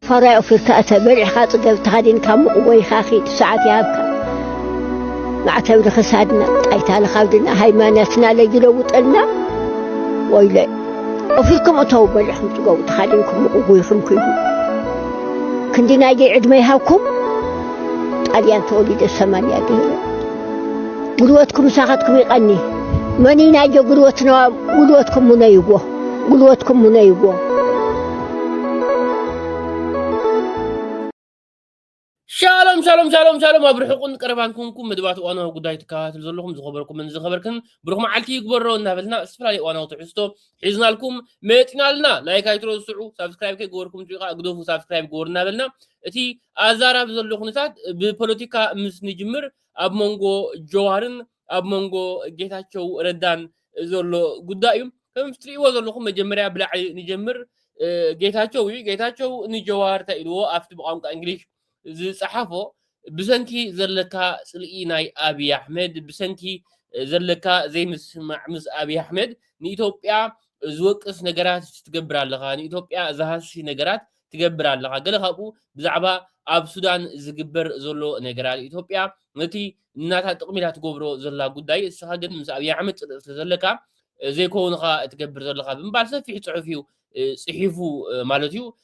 فرع فرتأت برع خاطر تهدين كم قوي خاخي ساعات يابك مع تبر خسادنا أيتها خاودنا هاي ما ناسنا لجلوت لنا ويلا وفيكم أتوب برعهم تقول تهدينكم قوي خمكم كندنا جي عد ما يهاكم أليان تولد السمانية دي قلوتكم ساعتكم يغني ماني ناجي قلوتنا قلوتكم منيبوه قلوتكم منيبوه شالوم أبرحكم قربانكم مدبات وأنا قداي تكاتل زلهم زخبركم من زخبركم برغم عالتي يكبروا نابلنا استفرالي وأنا وتحستو حزنا لكم ميتنا لنا لايك هايترو سعو سابسكرايب كي قوركم تيقا قدوفو سابسكرايب قور نابلنا اتي أزارة بزلو خنسات ببوليتيكا مسنجمر أب مونغو جوارن أب مونغو جيتاتشو ردان زلو قدايم كم فتريوا زلوكم مجمريا بلا نجمر جيتاتشو نجوار تايلو أفتب قامك إنجليش زصحافو بسنكي زلكا صلئي ناي أبي أحمد بسنكي زلكا زي مسمع مس أبي أحمد نيتوبيا زوقس نجارات تجبر على لغة نيتوبيا زهاسي نجارات تجبر على لغة قال خابو بزعبا أب سودان زجبر زلو نجارات إثيوبيا نتي ناتا تقميلها تجبرو زلا قداي السهاجن مس أبي أحمد زلكا زي كونها تجبر زلكا بمبارسة في صحفيو صحيفو مالتيو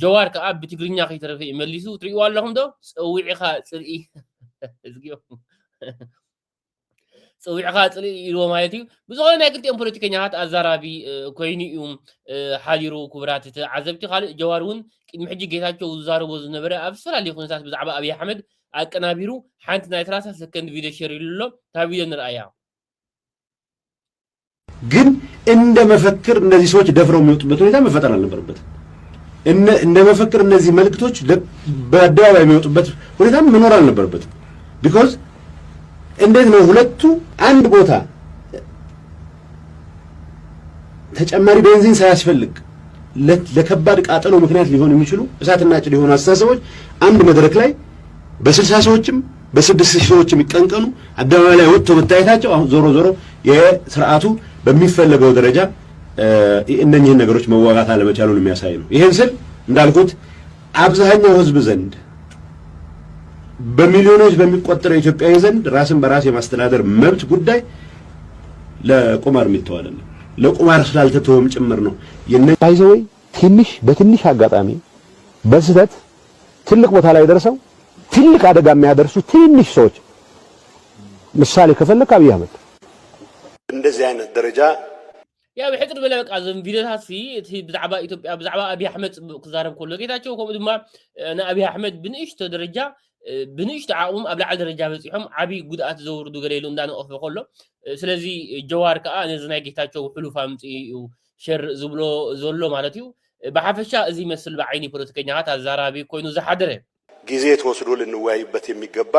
جوار كأب بتقرينيا خي ترى في مليسو تريوا لهم ده سوي عخا سري ازقيو سوي عخا سري يلو مايتي بزغل ناقلت ام بوليتيكينيات ازارابي كويني يوم حاليرو كبرات عزبتي خال جوارون قدم حجي جيتاچو زاربو زنبره ابسرا لي خنسات بزعبا ابي احمد اقنابيرو حانت ناي 30 سكند فيديو شير يلو تا فيديو نرايا ግን እንደ መፈክር እነዚህ ሰዎች ደፍረው የሚወጡበት ሁኔታ መፈጠር አልነበረበት እንደ መፈክር እነዚህ መልክቶች በአደባባይ የሚወጡበት ሁኔታ መኖር አልነበረበት because እንዴት ነው ሁለቱ አንድ ቦታ ተጨማሪ ቤንዚን ሳያስፈልግ ለከባድ ቃጠሎ ምክንያት ሊሆን የሚችሉ እሳትና ጭድ የሆኑ አስተሳሰቦች አንድ መድረክ ላይ በ60 ሰዎችም በ6 ሰዎችም ይቀንቀኑ አደባባይ ላይ ወጥተው መታየታቸው አሁን ዞሮ የሥርዓቱ በሚፈልገው ደረጃ እነኚህን ነገሮች መዋጋት አለመቻሉን የሚያሳይ ነው። ይሄን ስል እንዳልኩት አብዛኛው ህዝብ ዘንድ በሚሊዮኖች በሚቆጠረው ኢትዮጵያዊ ዘንድ ራስን በራስ የማስተዳደር መብት ጉዳይ ለቁማር የሚተዋል ነው። ለቁማር ስላልተተወም ጭምር ነው። የነታይዘው ትንሽ በትንሽ አጋጣሚ በስህተት ትልቅ ቦታ ላይ ደርሰው ትልቅ አደጋ የሚያደርሱ ትንሽ ሰዎች ምሳሌ ከፈለክ አብይ አህመድ እንደዚህ አይነት ደረጃ يا بحضر بلا بقى زم فيديوهات في بزعبا إثيوبيا بزعبا أبي أحمد كزارب كله كيتاچو كوم دما أنا أبي أحمد بنيشت درجة بنيشت عاوم قبل على درجة بصيحهم عبي قدات زور دو غريلو اندانو اوف كله سلازي جوار كا نزنا كيتاچو حلو فامتي شر زبلو زولو معناتيو بحفشا ازي مسل بعيني بوليتيكኛات አዛራቢ ኮይኑ ዘሐደረ ጊዜ ተወስዶ ልንወያይበት የሚገባ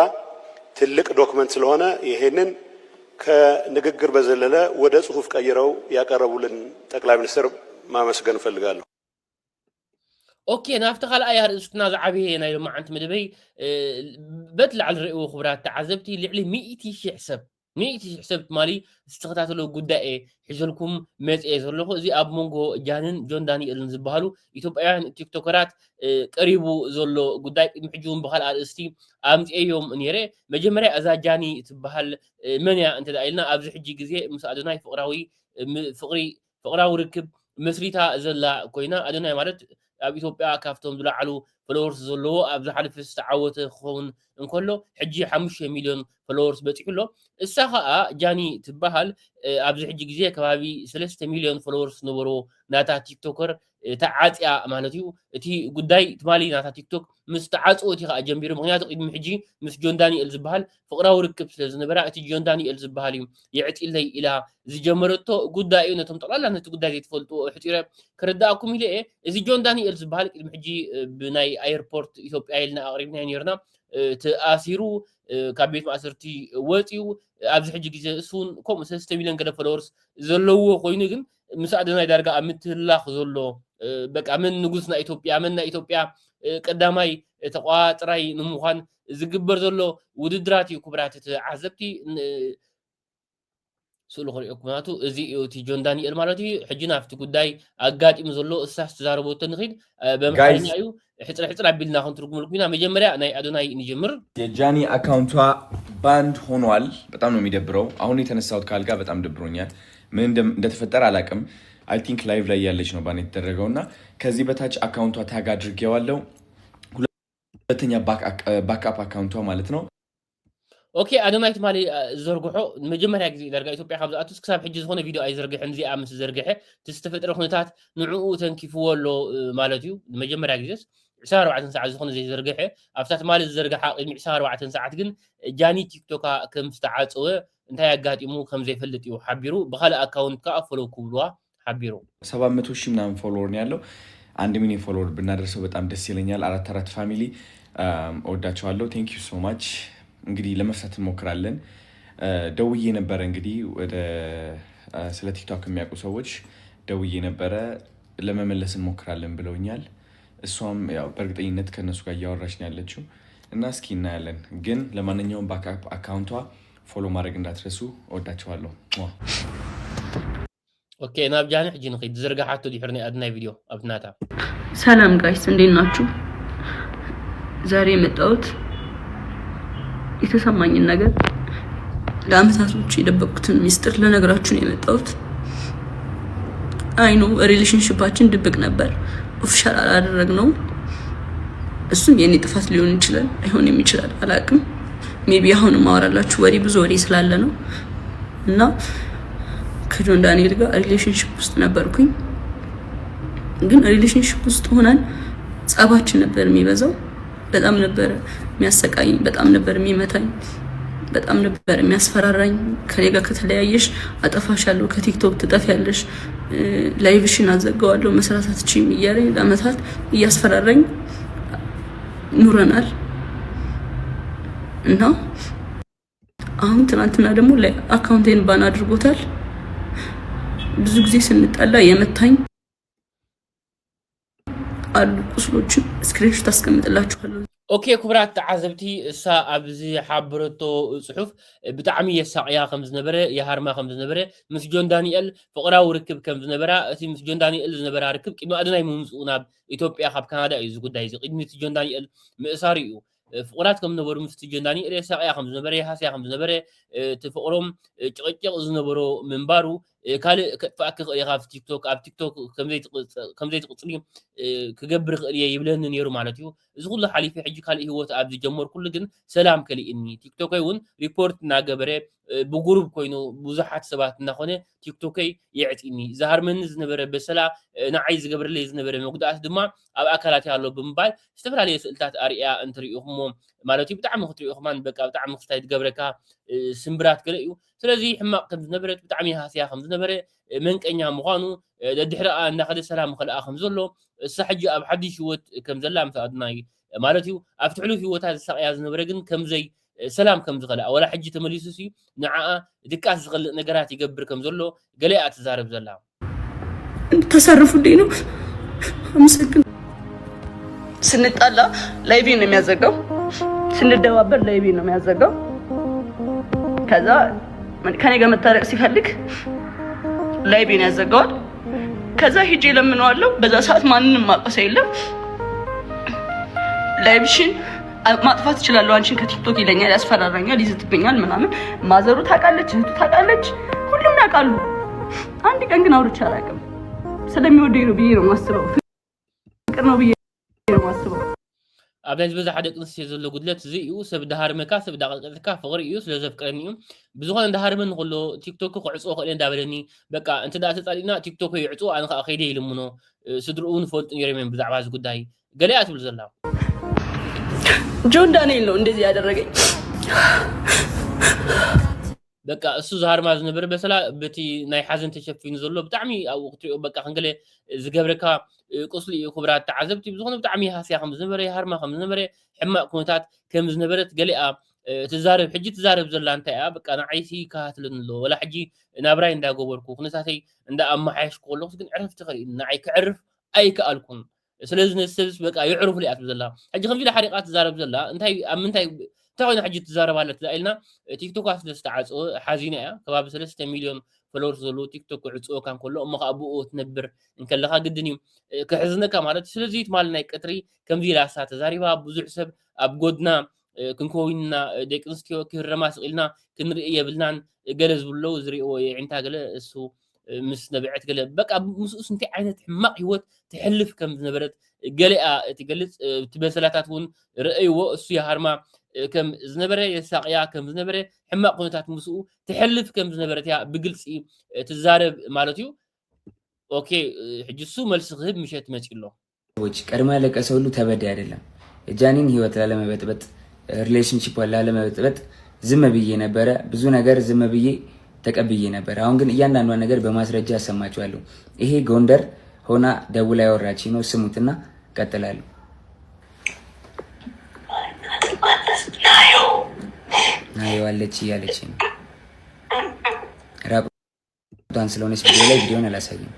ትልቅ ዶክመንት ስለሆነ ይሄንን ከንግግር በዘለለ ወደ ጽሁፍ ቀይረው ያቀረቡልን ጠቅላይ ሚኒስትር ማመስገን ፈልጋለሁ። ኦኬ ናፍተኻል አያር እስትና ዘዓብየ ናይ ልማዓንቲ መደበይ በትላዕ ዝርእዎ ክብራት ተዓዘብቲ ልዕሊ 100,000 ሰብ 100,000 ሰብ ማሊ ዝተኸታተሉ ጉዳይ ሒዘልኩም መጽኤ ዘለኹ እዚ ኣብ መንጎ ጃንን ጆን ዳንኤልን ዝበሃሉ ኢትዮጵያውያን ቲክቶከራት ቀሪቡ ዘሎ ጉዳይ ቅድሚ ሕጂ እውን ብኻልእ ኣርእስቲ ኣምጽእዮም ነይረ መጀመርያ እዛ ጃኒ ትበሃል መንያ እንተዳ ኢልና ኣብዚ ሕጂ ግዜ ምስ ኣዶናይ ፍቕራዊ ርክብ መስሪታ ዘላ ኮይና ኣዶናይ ማለት ኣብ ኢትዮጵያ ካፍቶም ዝለዓሉ ፎሎወርስ ዘለዎ ኣብ ዝሓለፈ ዝተዓወተ ክኸውን እንከሎ ሕጂ 5 ሚልዮን ፎሎወርስ በፂሑሎ እሳ ከዓ ጃኒ ትበሃል ኣብዚ ሕጂ ግዜ ከባቢ 3 ሚልዮን ፎሎወርስ ነበሮ ናታ ቲክቶከር ተዓጽያ ማለት እዩ እቲ ጉዳይ ትማሊ ናታ ቲክቶክ ምስ ተዓጽኦ እቲ ከዓ ጀምቢሩ ምክንያቱ ቅድሚ ሕጂ ምስ ጆን ዳንኤል ዝበሃል ፍቕራዊ ርክብ ስለ ዝነበራ እቲ ጆን ዳንኤል ዝበሃል እዩ የዕጢለይ ኢላ ዝጀመረቶ ጉዳይ እዩ ነቶም ጠቕላላ ነቲ ጉዳይ ዘይትፈልጡ ሕፂረ ክርዳእኩም ኢለ እዚ ጆን ዳንኤል ዝበሃል ቅድሚ ሕጂ ብናይ ኣየርፖርት ኢትዮጵያ ኢልና ኣቕሪብና ነርና ተኣሲሩ ካብ ቤት ማእሰርቲ ወፂኡ ኣብዚ ሕጂ ግዜ እሱን ከምኡ 3 ሚልዮን ገለ ፎሎወርስ ዘለዎ ኮይኑ ግን ምስ ኣዶናይ ዳርጋ ኣብ ምትህላኽ ዘሎ በቃ ምን ንጉስ ናይ ኢትዮጵያ ምን ናይ ኢትዮጵያ ቀዳማይ ተቋጥራይ ንምዃን ዝግበር ዘሎ ውድድራት እዩ ክብራት ተዓዘብቲ سؤال خريقكم ناتو إزي إيوتي جون دانيال مالتي حجنا في تقداي أقاد إمزلو أساس تزاربو تنخيد بمحارين أيو حتر عبيلنا خون ترقم لكمينا مجمرة أنا أدوناي نجمر የጃኒ አካውንቷ ባንድ ሆኗል። በጣም ነው የሚደብረው። አሁን የተነሳውት ካልጋ በጣም ደብሮኛል። ምን እንደተፈጠረ አላውቅም። አይ ቲንክ ላይቭ ላይ ያለች ነው ባን የተደረገውና ከዚህ በታች አካውንቷ ታግ አድርጌዋለሁ። ሁለተኛ ባክአፕ አካውንቷ ማለት ነው። اوكي ادونايت مالي زرغحو مجمريا غزي درغا ኢትዮጵያ ካብ ዝኣቱስ ክሳብ ሕጂ ዝኾነ ቪድዮ ኣይ ዘርግሕን እዚኣ ምስ ዘርግሐ ተስተፈጥረ ኩነታት ንዕኡ ተንኪፍዎሎ ማለት እዩ መጀመርያ ግዜስ 24 ሰዓት ዝኾነ ዘይ ዘርግሐ ኣብታት ማለት ዘርግሐ ቅድሚ 24 ሰዓት ግን ጃኒ ቲክቶክ ከም ዝተዓፀወ እንታይ ያጋጢሙ ከም ዘይፈልጥ እዩ ሓቢሩ በኻለ አካውንት ካፈሎ ኩብሏ ሓቢሩ 700 ሺህ ምናምን ፎሎወር ነው ያለው 1 ሚሊዮን ፎሎወር ብናደርሰው በጣም ደስ ይለኛል። አራት ፋሚሊ ወዳቸዋለሁ። ቴንክ ዩ ሶ ማች። እንግዲህ ለመፍታት እንሞክራለን። ደውዬ ነበር እንግዲህ ወደ ስለ ቲክቶክ የሚያውቁ ሰዎች ደውዬ ነበረ ለመመለስ እንሞክራለን ብለውኛል። እሷም ያው በእርግጠኝነት ከነሱ ጋር እያወራች ነው ያለችው እና እስኪ እናያለን። ግን ለማንኛውም ባክአፕ አካውንቷ ፎሎ ማድረግ እንዳትረሱ። ወዳቸዋለሁ። ኦኬ ናብ ጃኒ ሕጂ ንኸይድ ዝርጋሓቶ ዲሕርኒ አድናይ ቪዲዮ አብናታ ሰላም ጋይስ እንዴት ናችሁ? ዛሬ የመጣሁት የተሰማኝን ነገር ለአመታቶች የደበቁትን ሚስጥር ለነገራችሁ ነው የመጣሁት። አይ ኖ ሪሌሽንሺፓችን ድብቅ ነበር፣ ኦፊሻል አላደረግነው። እሱም የኔ ጥፋት ሊሆን ይችላል አይሆንም ይችላል አላውቅም። ሜቢ አሁን ማወራላችሁ ወሬ ብዙ ወሬ ስላለ ነው እና ከጆን ዳንኤል ጋር ሪሌሽንሺፕ ውስጥ ነበርኩኝ። ግን ሪሌሽንሺፕ ውስጥ ሆነን ጸባችን ነበር የሚበዛው። በጣም ነበር የሚያሰቃየኝ፣ በጣም ነበር የሚመታኝ፣ በጣም ነበር የሚያስፈራራኝ። ከኔ ጋር ከተለያየሽ አጠፋሻለሁ፣ ከቲክቶክ ትጠፊያለሽ፣ ላይቭሽን አዘጋዋለሁ፣ መስራት አትችይም እያለኝ ለአመታት እያስፈራራኝ ኑረናል እና አሁን ትናንትና ደግሞ አካውንቴን ባን አድርጎታል። ብዙ ጊዜ ስንጣላ የመታኝ አሉ ቁስሎችን ስክሪንሾት አስቀምጥላችኋለሁ። ኦኬ ክብራት ተዓዘብቲ እሳ ኣብዚ ሓብረቶ ጽሑፍ ብጣዕሚ የሳቅያ ከም ዝነበረ የሃርማ ከም ዝነበረ ምስ ጆን ዳንኤል ፍቅራዊ ርክብ ከም ዝነበራ እቲ ምስ ጆን ዳንኤል ዝነበራ ርክብ ቅድሚ ኣድናይ ምምፅኡ ናብ ኢትዮጵያ ካብ ካናዳ እዩ ዝጉዳይ እዚ ቅድሚ እቲ ጆን ዳንኤል ምእሳር እዩ ፍቅራት ከም ዝነበሩ ምስ ጆን ዳንኤል የሳቅያ ከም ዝነበረ የሃስያ ከም ዝነበረ እቲ ፍቅሮም ጭቅጭቅ ዝነበሮ ምንባሩ ካልእ ከጥፋእክ ክእል ኢኻ ኣብ ቲክቶክ ከምዘይ ትቕፅሊ ክገብር ክእል እየ ይብለኒ ነይሩ ማለት እዩ። እዚ ኩሉ ሓሊፉ ሕጂ ካልእ ሂወት ኣብ ዝጀመር ኩሉ ግን ሰላም ከሊእኒ ቲክቶከይ እውን ሪፖርት እናገበረ ብጉሩብ ኮይኑ ብዙሓት ሰባት እናኾነ ቲክቶከይ የዕጢኒ ዝሃርመኒ ዝነበረ በሰላ ንዓይ ዝገብረለይ ዝነበረ መጉዳእት ድማ ኣብ ኣካላት ኣሎ ብምባል ዝተፈላለየ ስእልታት ኣርያ እንትሪኢኹሞ ማለት እዩ። ብጣዕሚ ክትሪኢኹማን በቃ ብጣዕሚ ክስታይ ትገብረካ ስምብራት ገለ እዩ። ስለዚ ሕማቅ ከም ዝነበረት ብጣዕሚ ሃስያ ከም ዝነበረ መንቀኛ ምዃኑ ደድሕሪኣ እንዳኸደ ሰላም ክልኣ ከም ዘሎ እሳ ሕጂ ኣብ ሓድሽ ሂወት ከም ዘላ ምስ ኣድናይ ማለት እዩ። ኣብቲ ሕሉፍ ሂወታት ዝሳቅያ ዝነበረ ግን ከምዘይ ሰላም ከም ዝኸልኣ ወላ ሕጂ ተመሊሱስ እዩ ንዓኣ ድቃስ ዝኸልእ ነገራት ይገብር ከም ዘሎ ገሊኣ ትዛረብ ዘላ ተሰርፉልኝ ነው። አመሰግን። ስንጣላ ላይቪ ነው የሚያዘጋው፣ ስንደባበር ላይቪ ነው የሚያዘጋው። ከዛ ከኔ ጋር መታረቅ ሲፈልግ ላይቪ ነው ያዘጋዋል። ከዛ ሂጄ ለምነዋለሁ። በዛ ሰዓት ማንንም ማቀሰ የለም። ላይቭሽን ማጥፋት እችላለሁ አንቺን ከቲክቶክ ይለኛል፣ ያስፈራራኛል፣ ይዝትብኛል ምናምን። ማዘሩ ታውቃለች፣ እህቱ ታውቃለች፣ ሁሉም ያውቃሉ። አንድ ቀን ግን አውርቼ አላውቅም። ስለሚወደኝ ነው ብዬ ነው የማስበው። ፍቅር ነው ብዬ ነው የማስበው። ኣብ ናይ ዝበዛ ሓደ ቅንስዮ ዘሎ ጉድለት እዚ እዩ። ሰብ ዳሃርመካ ሰብ ዳቀልቀልካ ፍቅሪ እዩ ስለ ዘፍቅረኒ እዩ ብዝኾነ ዳሃርመን ከሎ ቲክቶክ ክዕፅኦ ክእለ እንዳበለኒ በቃ እንተ ዳ ተፃሊና ቲክቶክ ይዕፅኦ ኣነ ከዓ ከይደ ይልምኖ ስድርኡ ንፈልጡ ነይሮም እዮም ብዛዕባ እዚ ጉዳይ ገሊኣ ትብል ዘላ ጆን ዳንኤል ነው እንደዚህ ያደረገኝ። በቃ እሱ ዝሃርማ ዝነበረ በሰላ በቲ ናይ ሓዘን ተሸፊኑ ዘሎ ብጣዕሚ ኣብኡ ክትሪኦ በቃ ክንገለ ዝገብረካ ቁስሊ እዩ። ክብራት ተዓዘብቲ ብዝኾነ ብጣዕሚ ሃስያ ከም ዝነበረ ሃርማ ከም ዝነበረ ሕማቅ ኩነታት ከም ዝነበረት ገሊኣ ትዛረብ ሕጂ ትዛረብ ዘላ እንታይ እያ በቃ ንዓይሲ ካትልን ኣሎ ወላ ሕጂ ናብራይ እንዳገበርኩ ኩነታተይ እንዳ ኣመሓየሽኩ ከለኩስ ግን ዕረፍቲ ክርኢ ንዓይ ክዕርፍ ኣይከኣልኩን ስለዚ ነሰብስ በቃ ይዕርፉ ሊኣ ትብል ዘላ ሕጂ ከምዚ ኢላ ሓሪቃ ትዛረብ ዘላ እንታይ ኣብ ምንታይ تاوين حاجة تزارب على تلاقينا تيك توك أصلا استعصوا حزينة كباب 3 مليون فلورز زلو تيك توك عصوا كان كله أما أبوه تنبر إن كان لها قدني كحزنة كمالت سلزيت مالنا كتري كم ذي لاسات زاربا بوزع حسب أبجودنا كنكوينا ديك نستيو كرماس قلنا كنرئي بلنان جلز بلو زريو يعنتا قال السو مس نبعت قال بقى مسؤوس انت عينت حماق هوت تحلف كم نبرت قلقه تقلص تبسلاتاتون رأيو السو يا هرما كم زنبره يساقيا كم زنبره حماق قنتات مسؤ تحلف كم زنبرت يا بقلصي تزارب مالتيو اوكي حجسو ملس غيب مشيت مچيلو وچ ቀድማ ለቀሰው ሁሉ ተበደ አይደለም ጃኒን ህይወት ላለመበጥበጥ ሪሌሽንሺፕ ላለመበጥበጥ ዝም ብዬ ነበረ ብዙ ነገር ዝም ብዬ ተቀብዬ ነበር አሁን ግን እያንዳንዷን ነገር በማስረጃ አሰማችኋለሁ ይሄ ጎንደር ሆና ደውላ ያወራች ነው ስሙትና ቀጥላለሁ ናዮ አለች ያለች ነው ራቁቷን ስለሆነች ቪዲዮን አላሳየም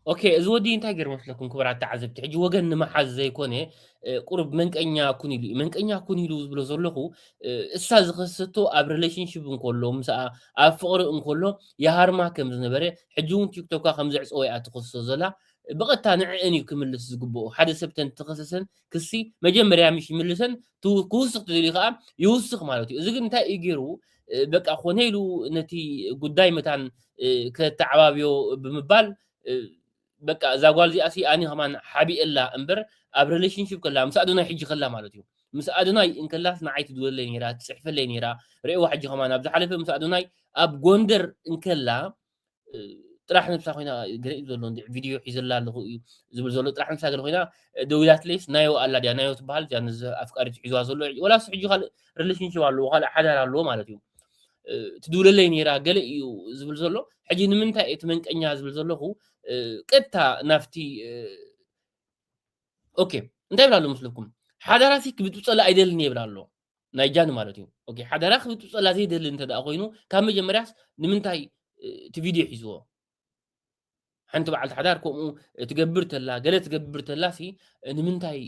اوكي زودي انت غير مثلكم كبرات تعذب تحجي وغن ما حز يكونه قرب منقنيا كونيلو بلو زلخو استاذ خصتو اب ريليشنشيب انكولو مسا افقر انكولو يا هرما كم زنبره حجون تيك توك خمس عصوي اتخصص زلا بقتا نعني كملس زغبو حدا سبتن تخصصن كسي مجمريا مش ملسن تو كوسق دليقا يوسق مالتي اذا انت يغيرو بقى خونيلو نتي غداي متان كتعبابيو بمبال بقى زاغوال زي اسي اني كمان حبي الا امبر اب ريليشنشيب كلا مساعدنا حجي خلا مالتيو مساعدنا ان كلاس نعيت دول لي نيرا تصحف لي نيرا ريو حجي كمان ابز حلف مساعدنا اب غوندر ان كلا طرح نفسا خوينا غري زولو فيديو حيزلا زبل زولو طرح نفسا غير خوينا دولات ليس نايو الا ديا نايو تبال جان افكار حيزوا زولو ولا حجي خال ريليشنشيب والو خال حدا والو مالتيو تدول لي نيرا غلي زبل زولو حجي نمنتا اتمنقنيا زبل زولو قتا نافتي اوكي انت يبلالو مسلكم حداراتي كبتوصلا ايدلني يبلالو نايجان مالتي اوكي حدارا كبتوصلا زي دل انت دا خوينو كام مجمرياس نمنتاي تفيديو حيزو حنت بعد حدار كوم تقبرتلا قال تقبرتلا سي نمنتاي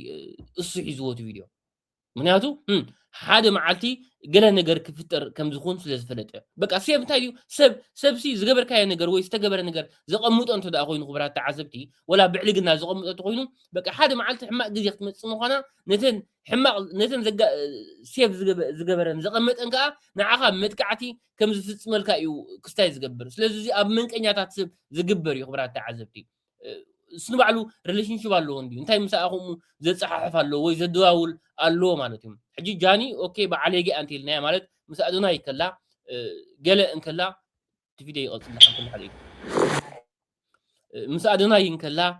اسو حيزو فيديو منياتو حدا معلتي قال نجر كفتر كم زخون سلازفلته بقى سيب تايو سب سي زغبر كاي نجر وي استغبر نجر زقموط انت دا خوينو خبرات تعذبتي ولا بعلقنا زقموط انت خوينو بقى حدا معلتي حماق غزي تمصمو خنا نتن حماق نتن سيب زغبرن زقمط انكا نعاخا متقعتي كم زفصملكا يو كستاي زغبر سلازي اب منقنياتات سب زغبر يو خبرات تعذبتي سنو بعلو ريليشنشيب الله اندي انتي مساخم زصححف الله وي زدواول الله معناتهم حجي جاني اوكي بعليقي انت لنا معنات مساعدنا يكلا قال ان كلا تفيدي يقص كل حديث مساعدنا ينكلا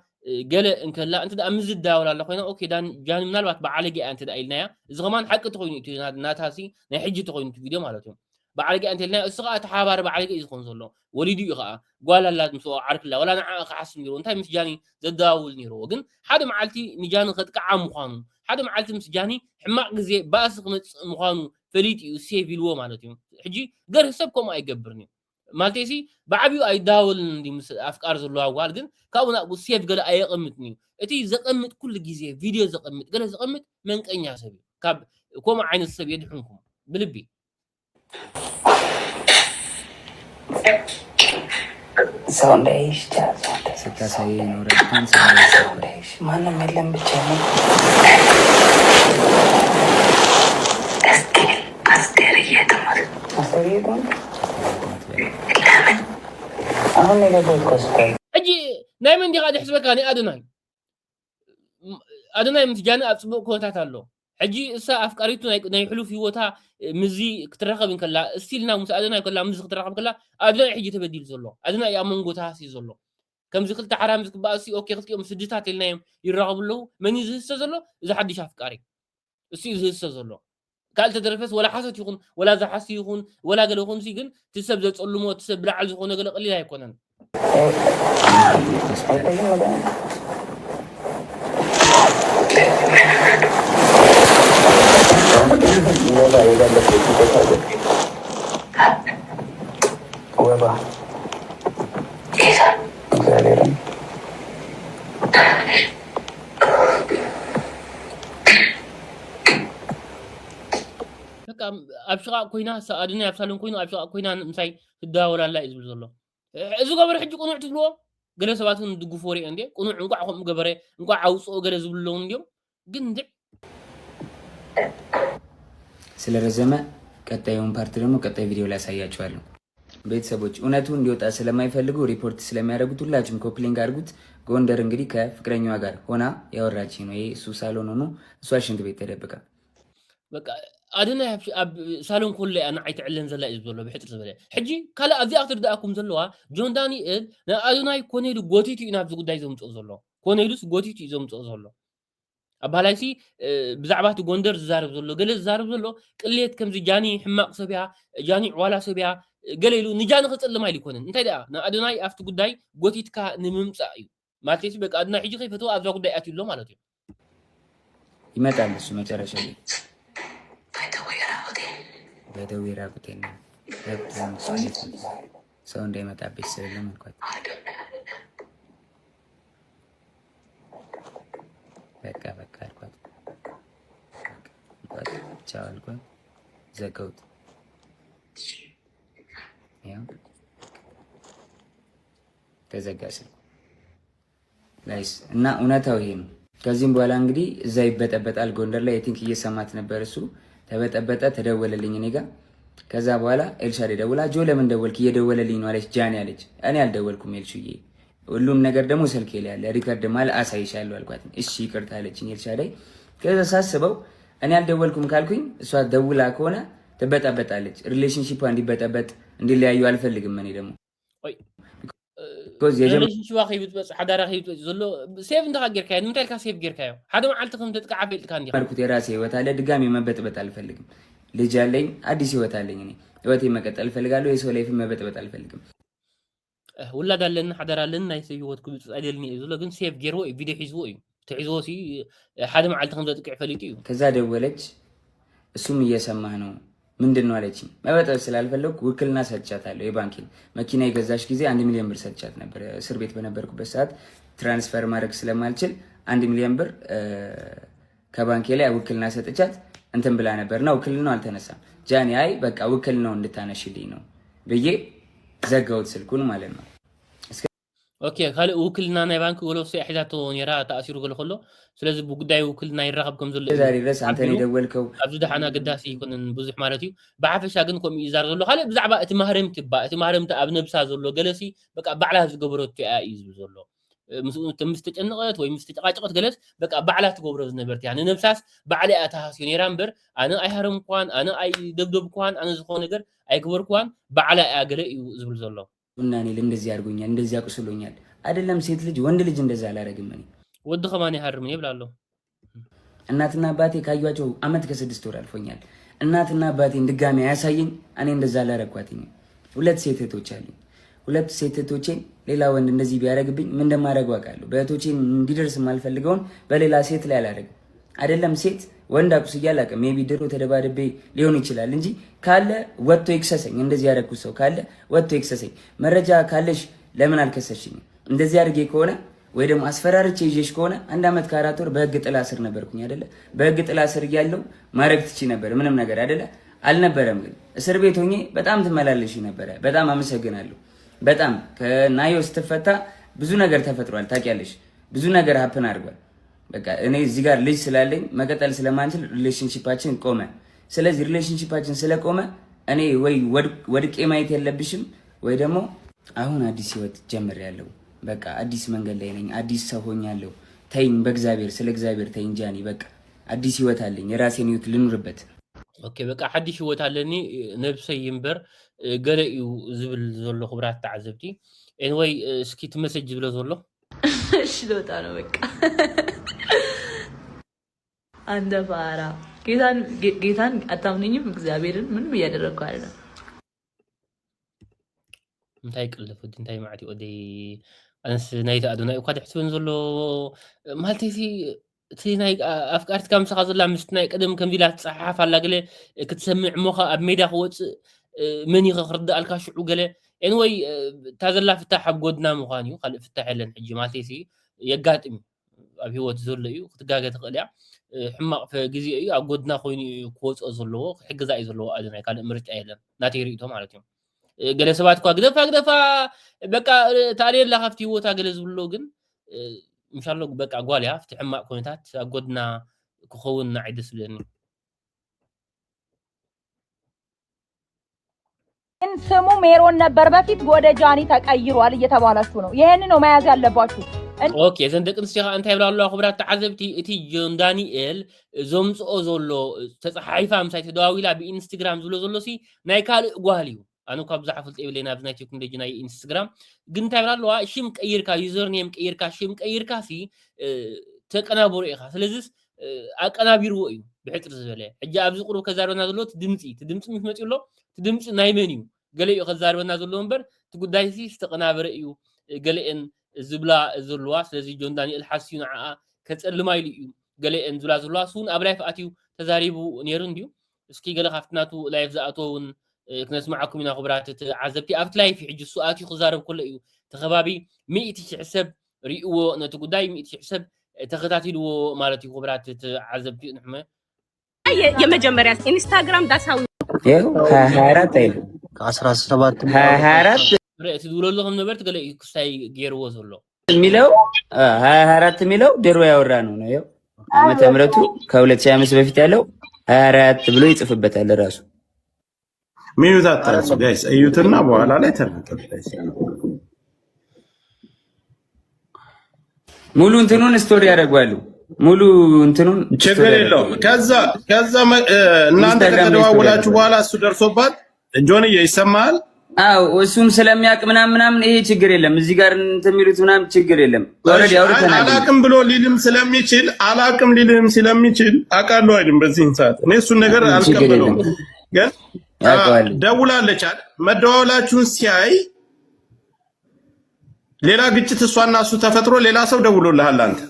قال ان كلا انت دا مزد داول الله خوينا اوكي دان جاني منالبات بعليقي انت دايلنا اذا كمان حق تخوين ناتاسي نا حجي تخوين فيديو معناتهم بعليقي انت لنا اسقا تحابار بعليقي يكون زلو وليدي يقا قال لا مسو عارف لا ولا انا حاسس نيرو انت مش جاني زداول نيرو كن حدا معلتي نجاني قطقع مخانو حدا معلتي مس جاني حماق غزي باسق مخانو فريتي سيف يلو معناتي حجي غير حسابكم ايغبرني مالتيسي بعبيو اي داول ندي افكار زلو اقوال كن كاونا ابو سيف قال ايقمتني اتي زقمت كل غزي فيديو زقمت قال زقمت منقنيا سبي كاب كوما عين السبي يدحنكم بلبي سونديش ስታሳይ ኖረን سونديش ማንም የለም ብቻ ነው አስገርየተማል ለምን አሁን ለቦልኮስ እጂ ናይ ምን ዲጋ ድሕስበካኒ አድናይ ምትጃኒ አጽብቅ ኮታት አሎ حجي اسا افكاريتو ناي حلو في وتا مزي كترخب كلا استيلنا مساعدنا كلا مزي كترخب كلا ادنا حجي تبديل زلو ادنا يا منغوتا سي زلو كم زي خلت حرام زك باسي اوكي خلت يوم سديتات لنا يرغب له من يزهس زلو اذا حد شاف افكاري اسي يزهس زلو قال تدرفس ولا حسد يكون ولا ذا حسي يكون ولا قال يكون سي كن تسب زصلمو تسب لعل يكون قال قليل هيكونن وبا غالبا ابشقا كوينا ادنا يبسالون كوينا ابشقا كوينا مساي تداولا لا يزبل زلو ازو قبر حج قنوع تبلو قال سباتون دغفوري اندي قنوع انقعهم قبره انقع عوصو قال زبلون انديو ግን ስለረዘመ ቀጣዩን ፓርት ደግሞ ቀጣይ ቪዲዮ ላይ ያሳያችኋለሁ። ቤተሰቦች እውነቱ እንዲወጣ ስለማይፈልጉ ሪፖርት ስለሚያደርጉት ሁላችሁም ኮፕሊንግ አድርጉት። ጎንደር እንግዲህ ከፍቅረኛዋ ጋር ሆና ያወራች ነው። ይሄ እሱ ሳሎን ሆኖ እሷ ሽንት ቤት ተደብቃ በቃ አድና ሳሎን ኩሉ አና አይተዕለን ዘላ ይዝበሎ ብሕጥር ዝበለ ሕጂ ካላ ኣብዚ ኣክትር ደኣኩም ዘለዋ ጆን ዳንኤል ንኣዱናይ ኮኔሉ ጎቲቱ ኢና ኣብዚ ጉዳይ ዘምፅኦ ዘሎ ኮኔሉስ ጎቲቱ እዩ ዘምፅኦ ዘሎ أبهلايسي بزعبات غوندر زارب زلو قال زارب زلو قليت كمزي جاني حماق سبيا جاني عوالا سبيا قال له نجان خصل ما يكونن انت دا نا ادناي افت غداي غوتيتكا نممصا ايو مالتيسي بقى ادنا حيجي خيفتو ازا غداي اتيلو مالتي ይመጣል እሱ መጨረሻ ላይ በደዌራ ጉቴን ሰው እንዳይመጣብኝ ስለለም እንኳን በቃ አልኳት ቻው አልኳት ዘጋሁት። ያው ተዘጋሽ ጋይስ እና እውነታው ይሄ ነው። ከዚህም በኋላ እንግዲህ እዛ ይበጠበጣል ጎንደር ላይ ቲንክ እየሰማት ነበር እሱ ተበጠበጠ። ተደወለልኝ እኔ ጋር። ከዛ በኋላ ኤልሻዴ ደውላ ጆ ለምን ደወልክ? እየደወለልኝ ነው አለች። ጃኒ አለች። እኔ አልደወልኩም ኤልሹዬ ሁሉም ነገር ደግሞ ስልኬ ላይ ያለ ሪከርድ ማል አሳይሻለሁ አልኳት። እሺ ይቅርታ አለችኝ ኤልሻዳይ። ከዛ ሳስበው እኔ አልደወልኩም ካልኩኝ እሷ ደውላ ከሆነ ትበጣበጣለች። ሪሌሽንሺፕ እንዲበጠበጥ እንዲለያዩ አልፈልግም። እኔ ደግሞ ሪሌሽንሺፕ ዋኺ ብትበጽ ሓዳራ ኺብት ዘሎ ሴቭ እንደኻገርካ ንምንታይ ልካ ሴቭ ጌርካዮ ሓደ መዓልቲ ከም ተጥቃዓፍ ይልካ እንዲ ማርኩት የራሴ ህይወት አለ። ድጋሚ መበጥበጥ አልፈልግም። ልጅ አለኝ፣ አዲስ ህይወት አለኝ። እኔ ህይወቴ መቀጠል እፈልጋለሁ። የሰው ላይፍ መበጥበጥ አልፈልግም። ولاد لنا حضر لنا يسيوت كل عدلني يزول ግን ሴቭ ጌርዎ ቪዲዮ ሒዝዎ እዩ ትሒዝዎ ሲ ሓደ መዓልቲ ከም ዘጥቅዕ ፈሊጡ እዩ። ከዛ ደወለች። እሱም እየሰማህ ነው ምንድነው አለችኝ። መበጠብ ስላልፈለኩ ውክልና ሰጥቻታለሁ። የባንኪን መኪና የገዛሽ ጊዜ 1 ሚሊዮን ብር ሰጥቻት ነበር። እስር ቤት በነበርኩበት ሰዓት ትራንስፈር ማድረግ ስለማልችል 1 ሚሊዮን ብር ከባንኬ ላይ ውክልና ሰጥቻት እንትን ብላ ነበርና ውክልናው አልተነሳም። ጃኒ አይ በቃ ውክልናው እንድታነሽልኝ ነው ብዬ ዘጋውት ስልኩን ማለት ነው። ኦኬ ካለ ውክልና ናይ ባንክ ወሎስ ያሕዛቶ ነራ ተኣሲሩ ገለ ከሎ ስለዚ ብጉዳይ ውክልና ይራኸብ ከም ዘሎ ዛሬ ድረስ አንተ ነው ደወልከው ኣብዚ ደሓና ገዳሲ ይኩንን ብዙሕ ማለት እዩ። ብሓፈሻ ግን ከም ይዛር ዘሎ ካለ ብዛዕባ እቲ ማህረምቲ እቲ ማህረምቲ ኣብ ነብሳ ዘሎ ገለሲ በቃ ባዕላ ዝገበረቶ እዩ ዝብል ዘሎ ምስ ተጨነቀት ወይ ምስ ተጨቃጨቀት ገለስ በቃ ባዕላ ትገብሮ ዝነበርቲ ያነ ነብሳስ ባዕላ ኣታሃስዩ ነራ እምበር ኣነ ኣይሃረምኳን ኣነ ኣይደብደብኳን ኣነ ዝኾነ ነገር አይግበርኳን ባዕላ ያገለ እዩ ዝብል ዘሎ እና እኔ እንደዚህ አድርጎኛል እንደዚህ አቁስሎኛል አይደለም ሴት ልጅ ወንድ ልጅ እንደዛ አላረግም። እኔ ወድ ከማን ያርም ይብላለሁ። እናትና አባቴ ካዩአቸው አመት ከ6 ወር አልፎኛል። እናትና አባቴን ድጋሚ ያሳየኝ እኔ እንደዛ አላረኳትኝ። ሁለት ሴት እህቶች አሉኝ። ሁለት ሴት እህቶቼን ሌላ ወንድ እንደዚህ ቢያረግብኝ ምን እንደማረገው አውቃለሁ። በእህቶቼ እንዲደርስ ማልፈልገውን በሌላ ሴት ላይ አላረግም። አይደለም ሴት ወንድ አቁስያ አላውቅም። ሜቢ ድሮ ተደባደቤ ሊሆን ይችላል እንጂ ካለ ወጥቶ ይክሰሰኝ። እንደዚህ ያረኩት ሰው ካለ ወጥቶ ይክሰሰኝ። መረጃ ካለሽ ለምን አልከሰሽኝ? እንደዚህ አድርጌ ከሆነ ወይ ደግሞ አስፈራርቼ ይዤሽ ከሆነ 1 አመት ከ4 ወር በህግ ጥላ ስር ነበርኩኝ አይደለ? በህግ ጥላ ስር ያለው ማረግ ትቺ ነበር ምንም ነገር አይደለ? አልነበረም። ግን እስር ቤት ሆኜ በጣም ትመላለሽ ነበር። በጣም አመሰግናለሁ። በጣም ከናዮ ስትፈታ ብዙ ነገር ተፈጥሯል። ታውቂያለሽ፣ ብዙ ነገር ሀፕን አድርጓል። በቃ እኔ እዚህ ጋር ልጅ ስላለኝ መቀጠል ስለማንችል ሪሌሽንሺፓችን ቆመ። ስለዚህ ሪሌሽንሺፓችን ስለቆመ እኔ ወይ ወድቄ ማየት የለብሽም ወይ ደግሞ አሁን አዲስ ህይወት ጀምሬያለሁ። በቃ አዲስ መንገድ ላይ ነኝ። አዲስ ሰው ሆኛለሁ። ተይኝ፣ በእግዚአብሔር ስለ እግዚአብሔር ተይኝ ጃኒ። በቃ አዲስ ህይወት አለኝ። የራሴን ህይወት ልኑርበት። ኦኬ በቃ ሓድሽ ህይወት ኣለኒ ነብሰይ እምበር ገለ እዩ ዝብል ዘሎ ክብራት ተዓዘብቲ ኤንወይ እስኪ ትመሰጅ ዝብለ ዘሎ እሺ ልወጣ ነው በቃ አንደ ባራ ጌታን አታምነኝም? እግዚአብሔርን ምንም እያደረግኩ አይደለም። እንታይ ቅልፍ እንታይ ማዕቲ ወዲ ኣንስ ናይታ ኣዶናይ እኳ ትሕስበን ዘሎ ማለተይ እቲ ናይ ኣፍቃሪት ካብ ምሳኻ ዘላ ምስቲ ናይ ቀደም ከምዚ ኢላ ትፀሓሓፍ ኣላ ገለ ክትሰምዕ እሞኻ ኣብ ሜዳ ክወፅእ መን ኢኸ ክርዳእልካ ሽዑ ገለ ኤንወይ እታ ዘላ ፍታሕ ኣብ ጎድና ምዃን እዩ ካልእ ፍታሕ የለን ሕጂ ማለተይ የጋጥም ኣብ ህይወት ዘሎ እዩ ክትጋገ ትኽእል እያ ሕማቕ ግዜ እዩ ኣብ ጎድና ኮይኑ ክወፅኦ ዘለዎ ክሕግዛ እዩ ዘለዎ ኣዶናይ ካልእ ምርጫ የለን ናተይ ርእቶ ማለት እዩ ገለ ሰባት እኳ ግደፋ በቃ ታልየላ ካብቲ ህይወታ ገለ ዝብሎ ግን ኢንሻአላ በቃ ጓል እያ ኣብቲ ሕማቕ ኩነታት ኣብ ጎድና ክኸውን ንዓይ ደስ ዝብለኒ ስሙ ሜሮን ነበር በፊት ወደ ጃኒ ተቀይሯል እየተባላችሁ ነው ይሄን ነው መያዝ ያለባችሁ ኦኬ ዘን ደቂ አንስትዮ እንታይ ይብላ ኣለዋ ክብራት ተዓዘብቲ እቲ ጆን ዳንኤል ዘምፅኦ ዘሎ ተፃሓይፋ ምሳይ ተደዋዊላ ብኢንስታግራም ዝብሎ ዘሎ ሲ ናይ ካልእ ጓል እዩ ኣነ እኳ ብዙሕ ፍልጥ የብለና ኣብዚ ናይ ቴክኖሎጂ ናይ ኢንስታግራም ግን እንታይ ይብላ ኣለዋ ሽም ቀይርካ ዩዘር ኔም ቀይርካ ሽም ቀይርካ ሲ ተቀናብሩ ኢኻ ስለዚ ኣቀናቢርዎ እዩ ብሕፅር ዝበለ ሕጂ ኣብዚ ቁሩብ ከዛረበና ዘሎ እቲ ድምፂ ምስ መፅኡ ኣሎ እቲ ድምፂ ናይ መን እዩ ገለ እዩ ከዛረበና ዘሎ እምበር እቲ ጉዳይ ሲ ዝተቀናበረ እዩ ገለአን ዝብላ ዘለዋ ስለዚ ጆን ዳንኤል ሓሲዩ ንዓኣ ከፀልማ ኢሉ እዩ ገለአን ዝብላ ዘለዋ እሱን ኣብ ላይፍ ኣትዩ ተዛሪቡ ነይሩ እንድዩ እስኪ ገለ ካብቲ ናቱ ላይፍ ዝኣተዎ እውን ክነስማዓኩም ኢና ክቡራት ተዓዘብቲ ኣብቲ ላይፍ ሕጂ እሱ ኣትዩ ክዛረብ ከሎ እዩ ተኸባቢ 100,000 ሰብ ሪእዎ ነቲ ጉዳይ 100,000 ሰብ ተኸታቲልዎ ማለት እዩ ክቡራት ተዓዘብቲ ንሕመ የመጀመሪያ ኢንስታግራም ዳሳው ይኸው 24 አይደል ከ17 24 ርእቲ ዝብለለኹም ነበርቲ ገለ እዩ ክስታይ ገይርዎ ዘሎ የሚለው 24 የሚለው ድሮ ያወራ ነው ነው ይኸው ዓመተ ምህረቱ ከ2005 በፊት ያለው 24 ብሎ ይጽፍበታል ራሱ ሚዩት አታርሱ ጋይስ እዩትና በኋላ ላይ ተረጋግጠሽ ሙሉ እንትኑን ስቶሪ ያደርጋሉ ሙሉ እንትኑን ችግር የለውም ከዛ እናንተ ከተደዋወላችሁ በኋላ እሱ ደርሶባት ጆንዬ ይሰማል አው እሱም ስለሚያቅ ምናምን ይሄ ችግር የለም እዚህ ጋር እንትሚሉት ምናምን ችግር የለም ኦሬዲ አውርተናል አላቅም ብሎ ሊልም ስለሚችል አቃለው አይደል በዚህ ሰዓት እኔ እሱን ነገር አልቀበለውም ግን ደውላለች አይደል መደዋወላችሁን ሲያይ ሌላ ግጭት እሷና እሱ ተፈጥሮ ሌላ ሰው ደውሎልሃል አንተ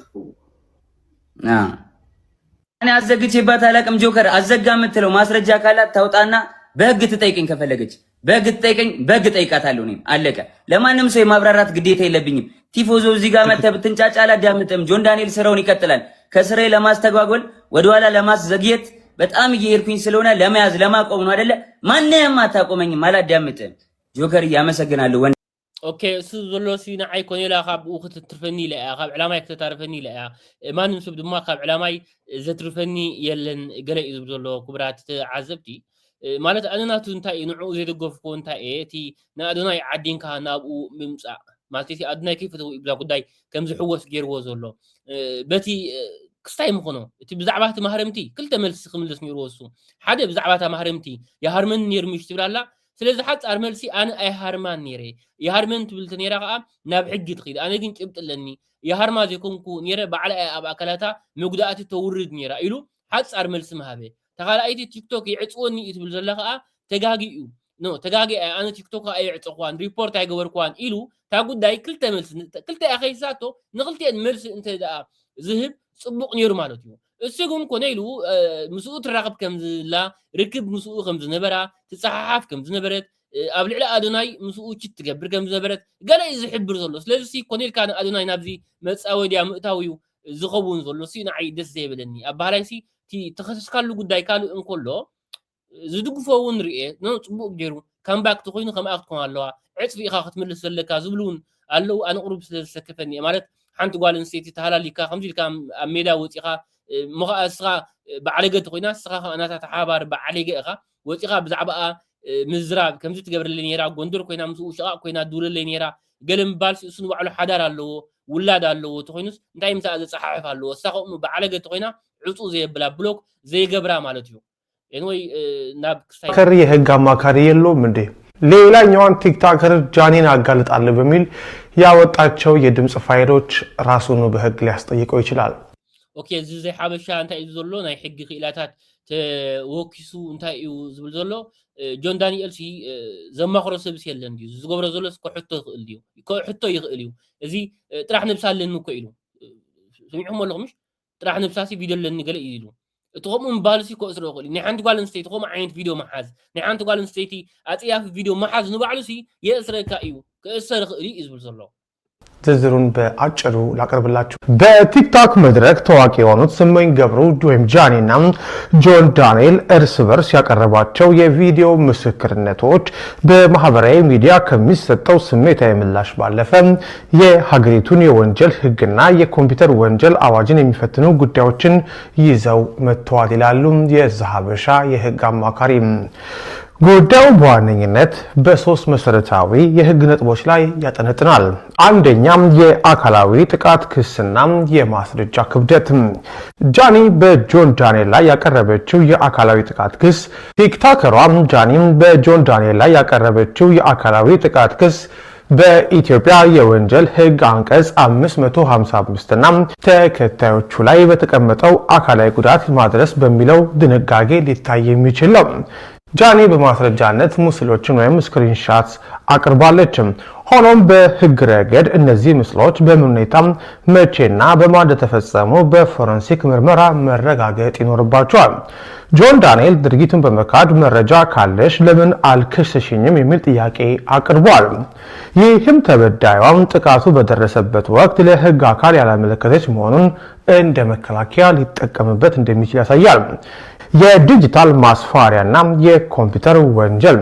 እኔ አዘግቼባት አላቅም ጆከር አዘጋ የምትለው ማስረጃ ካላት ታውጣና በህግ ትጠይቀኝ ከፈለገች በህግ ትጠይቀኝ በህግ ጠይቃታለሁ እኔም አለቀ ለማንም ሰው የማብራራት ግዴታ የለብኝም ቲፎዞ እዚህ ጋር መተህ ብትንጫጫ አላዳምጥም ጆን ዳንኤል ስራውን ይቀጥላል ከስራዬ ለማስተጓጎል ወደኋላ ለማስዘግየት በጣም እየሄድኩኝ ስለሆነ ለመያዝ ለማቆም ነው አይደለ ማንንም አታቆመኝም አላዳምጥም ጆከር ያመሰግናለሁ ኦኬ እሱ ዘሎ ሲ ንዓይ ኮኔላ ካብ ክትትርፈኒ ኢላ ካብ ዕላማይ ክትታርፈኒ ኢላ ማንም ሰብ ድማ ካብ ዕላማይ ዘትርፈኒ የለን ገለ እዩ ዝብል ዘሎ ክቡራት ተዓዘብቲ ማለት ኣነናቱ እንታይ እዩ ንዕኡ ዘይደገፍኮ እንታይ እየ እቲ ንኣዶናይ ዓዲንካ ናብኡ ምምፃእ ማለት እቲ ኣዶናይ ከይፈተው ብዛ ጉዳይ ከም ዝሕወስ ገይርዎ ዘሎ በቲ ክስታይ ምኾኖ እቲ ብዛዕባ እቲ ማህረምቲ ክልተ መልሲ ክምልስ ነይርዎ እሱ ሓደ ብዛዕባ እታ ማህረምቲ የሃርመን ነይሩ ምሽ ትብላላ ስለዚ ሓፃር መልሲ ኣነ ኣይሃርማን ነይረ የሃርመን ትብል ነይራ ከዓ ናብ ሕጊ ትኽእል ኣነ ግን ጭብጥ ኣለኒ የሃርማ ዘይኮንኩ ነይረ ባዕላ ኣብ ኣካላታ መጉዳእቲ ተውርድ ነይራ ኢሉ ሓፃር መልሲ መሃበ ተኻልኣይቲ ቲክቶክ ይዕፅወኒ እዩ ትብል ዘላ ከዓ ተጋጊኡ ተጋጊ ኣነ ቲክቶክ ኣይዕፅኳን ሪፖርት ኣይገበርኳን ኢሉ እታ ጉዳይ ክልተ መልሲ ክልተ ኣኸይሳቶ ንክልቲአን መልሲ እንተ ደኣ ዝህብ ፅቡቕ ነይሩ ማለት እዩ እሱ ግን ኮነ ኢሉ ምስኡ ትራኸብ ከም ዝላ ርክብ ምስኡ ከም ዝነበራ ትፀሓሓፍ ከም ዝነበረት ኣብ ልዕሊ ኣዶናይ ምስኡ ችት ትገብር ከም ዝነበረት ገለ እዩ ዝሕብር ዘሎ ስለዚ ኮኔልካ ንኣዶናይ ናብዚ መፃወይ ድያ ምእታዊ ዝኸውን ዘሎ ንዓይ ደስ ዘይብለኒ ኣብ ባህላይ ተኸሰስካሉ ጉዳይ ካልእ እንከሎ ዝድግፎ እውን ርኤ ፅቡቕ ገይሩ ካምባክ ኮይኑ ከምኣ ክትኮን ኣለዋ ዕፅፊ ኢኻ ክትምልስ ዘለካ ዝብሉ እውን ኣለው ኣነ ቁሩብ ስለዝሰከፈኒ ማለት ሓንቲ ጓል ኣንስተይቲ ተሃላሊካ ከምዚ ኢልካ ኣብ ሜዳ ወፂኻ مخا اسخا بعلقت خوينا اسخا انا تحابر بعلقه اخا وصيخا بزعبا مزراب كمزي تقبر لي نيرا غوندر كوينا مسو شقا كوينا دول لي نيرا قلم بالس اسن وعلو حدار الله ولاد الله تخوينس انتي مسا صحاف الله اسخا بعلقت خوينا عصو زي بلا بلوك زي غبرا مالتيو انوي ناب كري هغ አማካሪ የለውም እንዴ ሌላኛውን ቲክቶከር ጃኒን አጋልጣለ በሚል ያወጣቸው የድምጽ ፋይሎች ራሱን በህግ ሊያስጠይቀው ይችላል اوكي زي حبشا انت يزلو ناي حق خيلاتات توكيسو انت يزبل زلو جون دانيال سي زماخرو سبس يلن دي زغبر زلو سكو حتو يخيل ديو حتو يخيل يو ازي طرح نبسالن نكو يلو سمعهم ولا مش طرح نبساسي فيديو لن قال يلو تقوم بالسي كو اسرو يخيل ني عند قال نستي تقوم عين فيديو محاز ني عند قال نستي اطياف فيديو محاز نبعلو سي ياسركا يو كاسر يخيل يزبل زلو ዝርዝሩን በአጭሩ ላቀርብላችሁ። በቲክቶክ መድረክ ታዋቂ የሆኑት ስመኝ ገብሩ ወይም ጃኒና ጆን ዳንኤል እርስ በርስ ያቀረባቸው የቪዲዮ ምስክርነቶች በማህበራዊ ሚዲያ ከሚሰጠው ስሜታዊ ምላሽ ባለፈ የሀገሪቱን የወንጀል ሕግና የኮምፒውተር ወንጀል አዋጅን የሚፈትኑ ጉዳዮችን ይዘው መጥተዋል ይላሉ የዛሀበሻ የሕግ አማካሪ። ጉዳዩ በዋነኝነት በሶስት መሰረታዊ የህግ ነጥቦች ላይ ያጠነጥናል። አንደኛም የአካላዊ ጥቃት ክስና የማስረጃ ክብደት። ጃኒ በጆን ዳንኤል ላይ ያቀረበችው የአካላዊ ጥቃት ክስ ቲክቶከሯ ጃኒ በጆን ዳንኤል ላይ ያቀረበችው የአካላዊ ጥቃት ክስ በኢትዮጵያ የወንጀል ህግ አንቀጽ 555 እና ተከታዮቹ ላይ በተቀመጠው አካላዊ ጉዳት ማድረስ በሚለው ድንጋጌ ሊታይ የሚችል ነው። ጃኒ በማስረጃነት ምስሎችን ወይም ስክሪንሾት አቅርባለች። ሆኖም በህግ ረገድ እነዚህ ምስሎች በምን ሁኔታ መቼና በማን እንደተፈጸሙ በፎረንሲክ ምርመራ መረጋገጥ ይኖርባቸዋል። ጆን ዳንኤል ድርጊቱን በመካድ መረጃ ካለሽ ለምን አልከሰሽኝም የሚል ጥያቄ አቅርቧል። ይህም ተበዳዩም ጥቃቱ በደረሰበት ወቅት ለህግ አካል ያላመለከተች መሆኑን እንደ መከላከያ ሊጠቀምበት እንደሚችል ያሳያል። የዲጂታል ማስፈራሪያና የኮምፒውተር ወንጀል።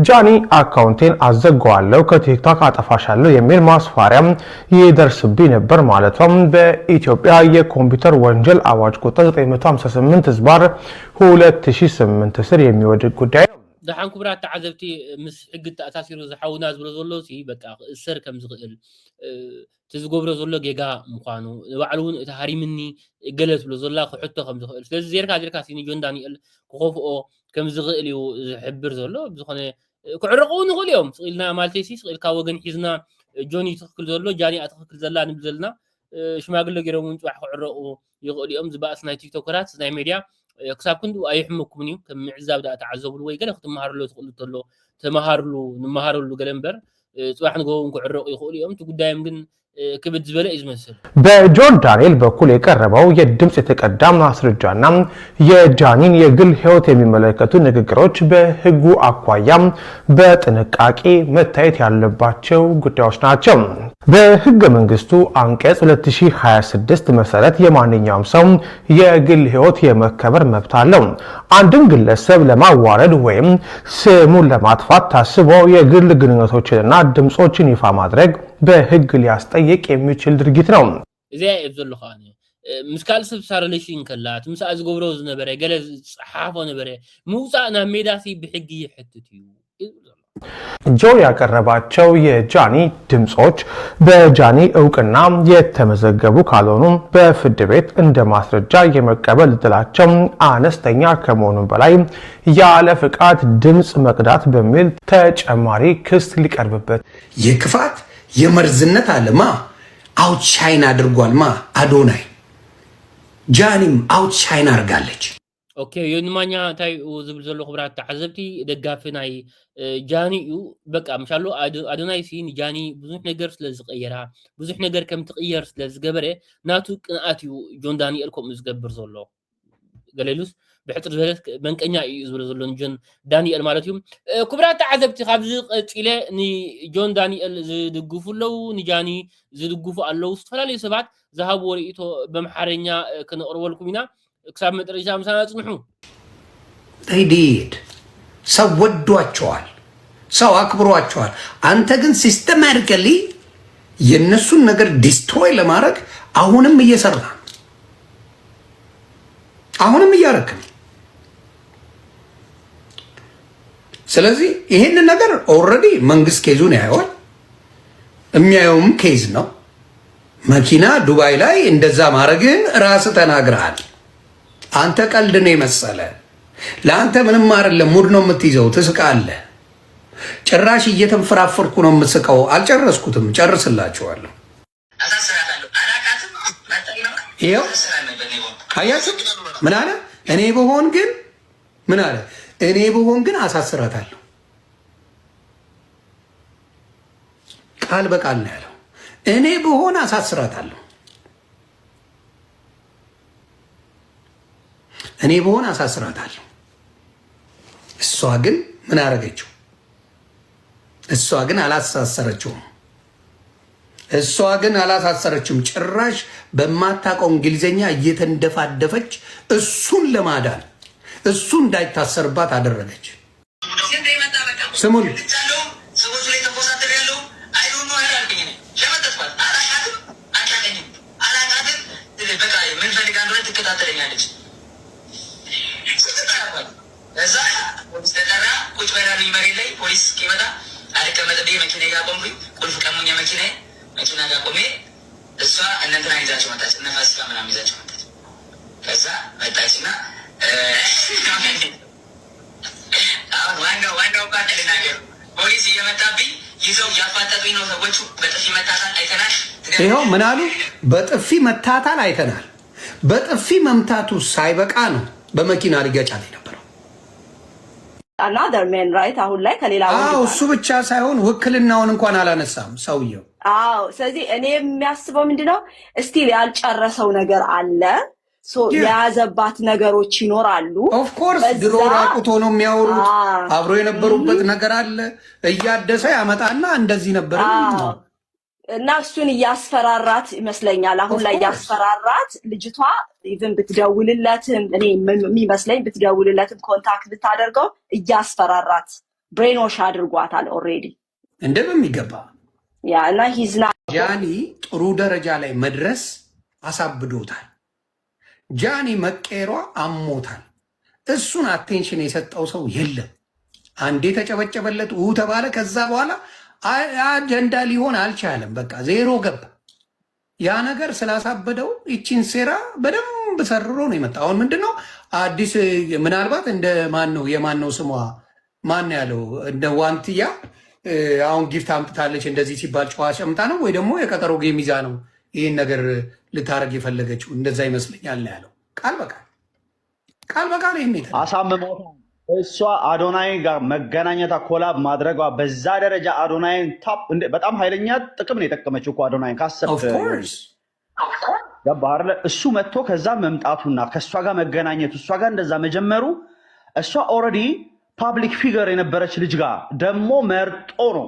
ጃኒ አካውንቴን አዘጋዋለሁ ከቲክቶክ አጠፋሻለሁ የሚል ማስፈራሪያ ይደርስብኝ ነበር ማለቷም በኢትዮጵያ የኮምፒውተር ወንጀል አዋጅ ቁጥር 958/2008 ስር የሚወድቅ ጉዳይ ነው። دحان كبرات تعذبتي مس حق تأثير زحونا زبر زلو سي بقى السر كم زغل تزغبر زلو جيجا مخانو وعلون تهاري مني جلس بلو زلا حتى خم زغل لذ زيركا سيني جون دانيال كخوف او كم زغل يحبر زلو بزخنه كعرقون غول يوم سئلنا مالتي سي سئل كاوغن حزنا جوني تخكل زلو جاني اتخكل زلا نبزلنا شماغلو جيرون صح عرقو يغول يوم زباس ناي تيك توكرات ناي ميديا كساب كنتو ايحمكم نيو كم عزاب دا تعذبوا وي قال تمهارلو تقولوا تمهارلو نمهارلو قلمبر صباح نقول انكو عرق يقول يوم تقدايم ግን كبد زبله ይዝመስል በጆን ዳንኤል በኩል የቀረበው የድምጽ የተቀዳም ማስረጃና የጃኒን የግል ህይወት የሚመለከቱ ንግግሮች በህጉ አኳያም በጥንቃቄ መታየት ያለባቸው ጉዳዮች ናቸው። በህገ መንግስቱ አንቀጽ 2026 መሰረት የማንኛውም ሰው የግል ህይወት የመከበር መብት አለው። አንድን ግለሰብ ለማዋረድ ወይም ስሙን ለማጥፋት ታስቦ የግል ግንኙነቶችንና ድምጾችን ይፋ ማድረግ በህግ ሊያስጠይቅ የሚችል ድርጊት ነው። እዚያ ይብዘሉ ኻኒ ምስካል ስብሳር ለሽን ከላት ምሳ ዝገብሮ ዝነበረ ገለ ጽሓፎ ነበረ ሙፃና ሜዳሲ በህግ ይሕትትዩ ጆ ያቀረባቸው የጃኒ ድምጾች በጃኒ እውቅና የተመዘገቡ ካልሆኑ በፍርድ ቤት እንደ ማስረጃ የመቀበል እድላቸው አነስተኛ ከመሆኑ በላይ ያለ ፍቃድ ድምጽ መቅዳት በሚል ተጨማሪ ክስ ሊቀርብበት የክፋት የመርዝነት አለማ አውትሻይን አድርጓልማ አዶናይ ጃኒም አውትሻይን አርጋለች። ኦኬ የንማኛ ታይ ዝብል ዘሎ ክብራት ተዓዘብቲ ደጋፊናይ ጃኒ እዩ በቃ ምሻሎ አዶናይ ሲን ጃኒ ብዙሕ ነገር ስለዝቀየራ ብዙሕ ነገር ከም ትቅየር ስለዝገበረ ናቱ ቅንኣት እዩ ጆን ዳንኤል ከም ዝገብር ዘሎ ገሌሉስ بحطر زلت بنكنيا يزبر زلون جون دانيال مالتيوم كبرات عذبتي خابز قصيله ني جون دانيال زدغفلو نجاني زدغفو الله استفلالي سبات ذهب وريتو بمحارنيا كنقربلكم هنا كساب مدرجا مسانا صنحو they did ሰው ወዷቸዋል ሰው አክብሯቸዋል አንተ ግን ሲስተማቲካሊ የነሱን ነገር ዲስትሮይ ለማድረግ አሁንም እየሰራ አሁንም እያረክ ስለዚህ ይሄን ነገር ኦሬዲ መንግስት ኬዙን ያየዋል የሚያየውም ኬዝ ነው መኪና ዱባይ ላይ እንደዛ ማድረግን ራስ ተናግረሃል አንተ ቀልድ ነው መሰለ ለአንተ ምንም አይደለም ሙድ ነው የምትይዘው ትስቃለህ ጭራሽ እየተንፈራፈርኩ ነው የምስቀው አልጨረስኩትም ጨርስላችኋለሁ ይሄው አያችሁ ምን አለ እኔ በሆን ግን ምን አለ እኔ በሆን ግን አሳስራታለሁ ቃል በቃል ነው ያለው እኔ በሆን አሳስራታለሁ እኔ በሆን አሳስራታለሁ እሷ ግን ምን አረገችው እሷ ግን አላሳሰረችውም እሷ ግን አላሳሰረችም። ጭራሽ በማታውቀው እንግሊዘኛ እየተንደፋደፈች እሱን ለማዳን እሱ እንዳይታሰርባት አደረገች። ስሙን መኪና ጋር ቆሜ እሷ እንትና ይዛቸው መጣች። ነፋስ ምናምን ይዛቸው መጣች። ከዛ መጣችና ዋናው ፓርት ልናገር፣ ፖሊስ እየመጣብኝ ይዘው ያፋጠጡኝ ነው ሰዎቹ። በጥፊ መታታል አይተናል። ይኸው ምን አሉ? በጥፊ መታታል አይተናል። በጥፊ መምታቱ ሳይበቃ ነው በመኪና ሊገጫት የነበረው። another man right አሁን ላይ ከሌላ እሱ ብቻ ሳይሆን ውክልናውን እንኳን አላነሳም ሰውየው። ስለዚህ እኔ የሚያስበው ምንድነው እስቲል ያልጨረሰው ነገር አለ። የያዘባት ነገሮች ይኖራሉ። ኦፍ ኮርስ ድሮ ራቁት ሆኖ የሚያወሩት አብሮ የነበሩበት ነገር አለ። እያደሰ ያመጣና እንደዚህ ነበር እና እሱን እያስፈራራት ይመስለኛል። አሁን ላይ እያስፈራራት ልጅቷ ኢቭን ብትደውልለትም እኔ የሚመስለኝ ብትደውልለትም ኮንታክት ብታደርገው እያስፈራራት ብሬኖሽ አድርጓታል ኦልሬዲ እንደሚገባ እና ሂዝና ጃኒ ጥሩ ደረጃ ላይ መድረስ አሳብዶታል። ጃኒ መቀየሯ አሞታል። እሱን አቴንሽን የሰጠው ሰው የለም። አንዴ ተጨበጨበለት ተባለ። ከዛ በኋላ አጀንዳ ሊሆን አልቻለም። በቃ ዜሮ ገባ። ያ ነገር ስላሳበደው ይቺን ሴራ በደንብ ሰርሮ ነው የመጣ። አሁን ምንድነው አዲስ ምናልባት እንደ የማን ነው ስሟ ማን ያለው እንደ ዋንትያ አሁን ጊፍት አምጥታለች እንደዚህ ሲባል ጨዋ ሸምታ ነው ወይ ደግሞ የቀጠሮ ጌም ይዛ ነው ይህን ነገር ልታረግ የፈለገችው? እንደዛ ይመስለኛል ያለው ቃል በቃል ይህን አሳምሞታል። እሷ አዶናይ ጋር መገናኘታ ኮላብ ማድረጓ በዛ ደረጃ አዶናይን ታፕ በጣም ኃይለኛ ጥቅም ነው የጠቀመችው እኮ አዶናይን ካሰብክ ገባህ አይደለ? እሱ መጥቶ ከዛ መምጣቱና ከእሷ ጋር መገናኘቱ እሷ ጋር እንደዛ መጀመሩ እሷ ኦልሬዲ ፓብሊክ ፊገር የነበረች ልጅ ጋር ደግሞ መርጦ ነው።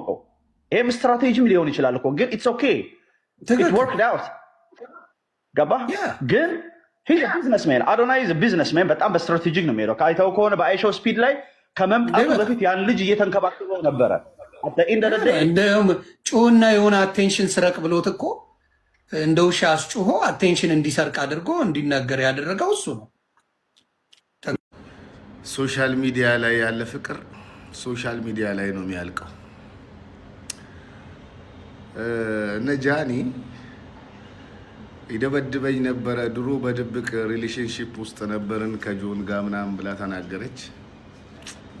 ይህም ስትራቴጂም ሊሆን ይችላል እኮ ግን ኢትስ ኦኬ ኢት ወርክድ አውት ገባህ? ግን ቢዝነስሜን አዶናይ ቢዝነስሜን በጣም በስትራቴጂክ ነው የሚሄደው። አይተው ከሆነ በአይሾው ስፒድ ላይ ከመምጣቱ በፊት ያን ልጅ እየተንከባከበው ነበረ። እንደውም ጩሁና የሆነ አቴንሽን ስረቅ ብሎት እኮ እንደ ውሻ አስጩሆ አቴንሽን እንዲሰርቅ አድርጎ እንዲናገር ያደረገው እሱ ነው። ሶሻል ሚዲያ ላይ ያለ ፍቅር ሶሻል ሚዲያ ላይ ነው የሚያልቀው። እነ ጃኒ ይደበድበኝ ነበረ ድሮ በድብቅ ሪሌሽንሺፕ ውስጥ ነበርን ከጆን ጋር ምናምን ብላ ተናገረች።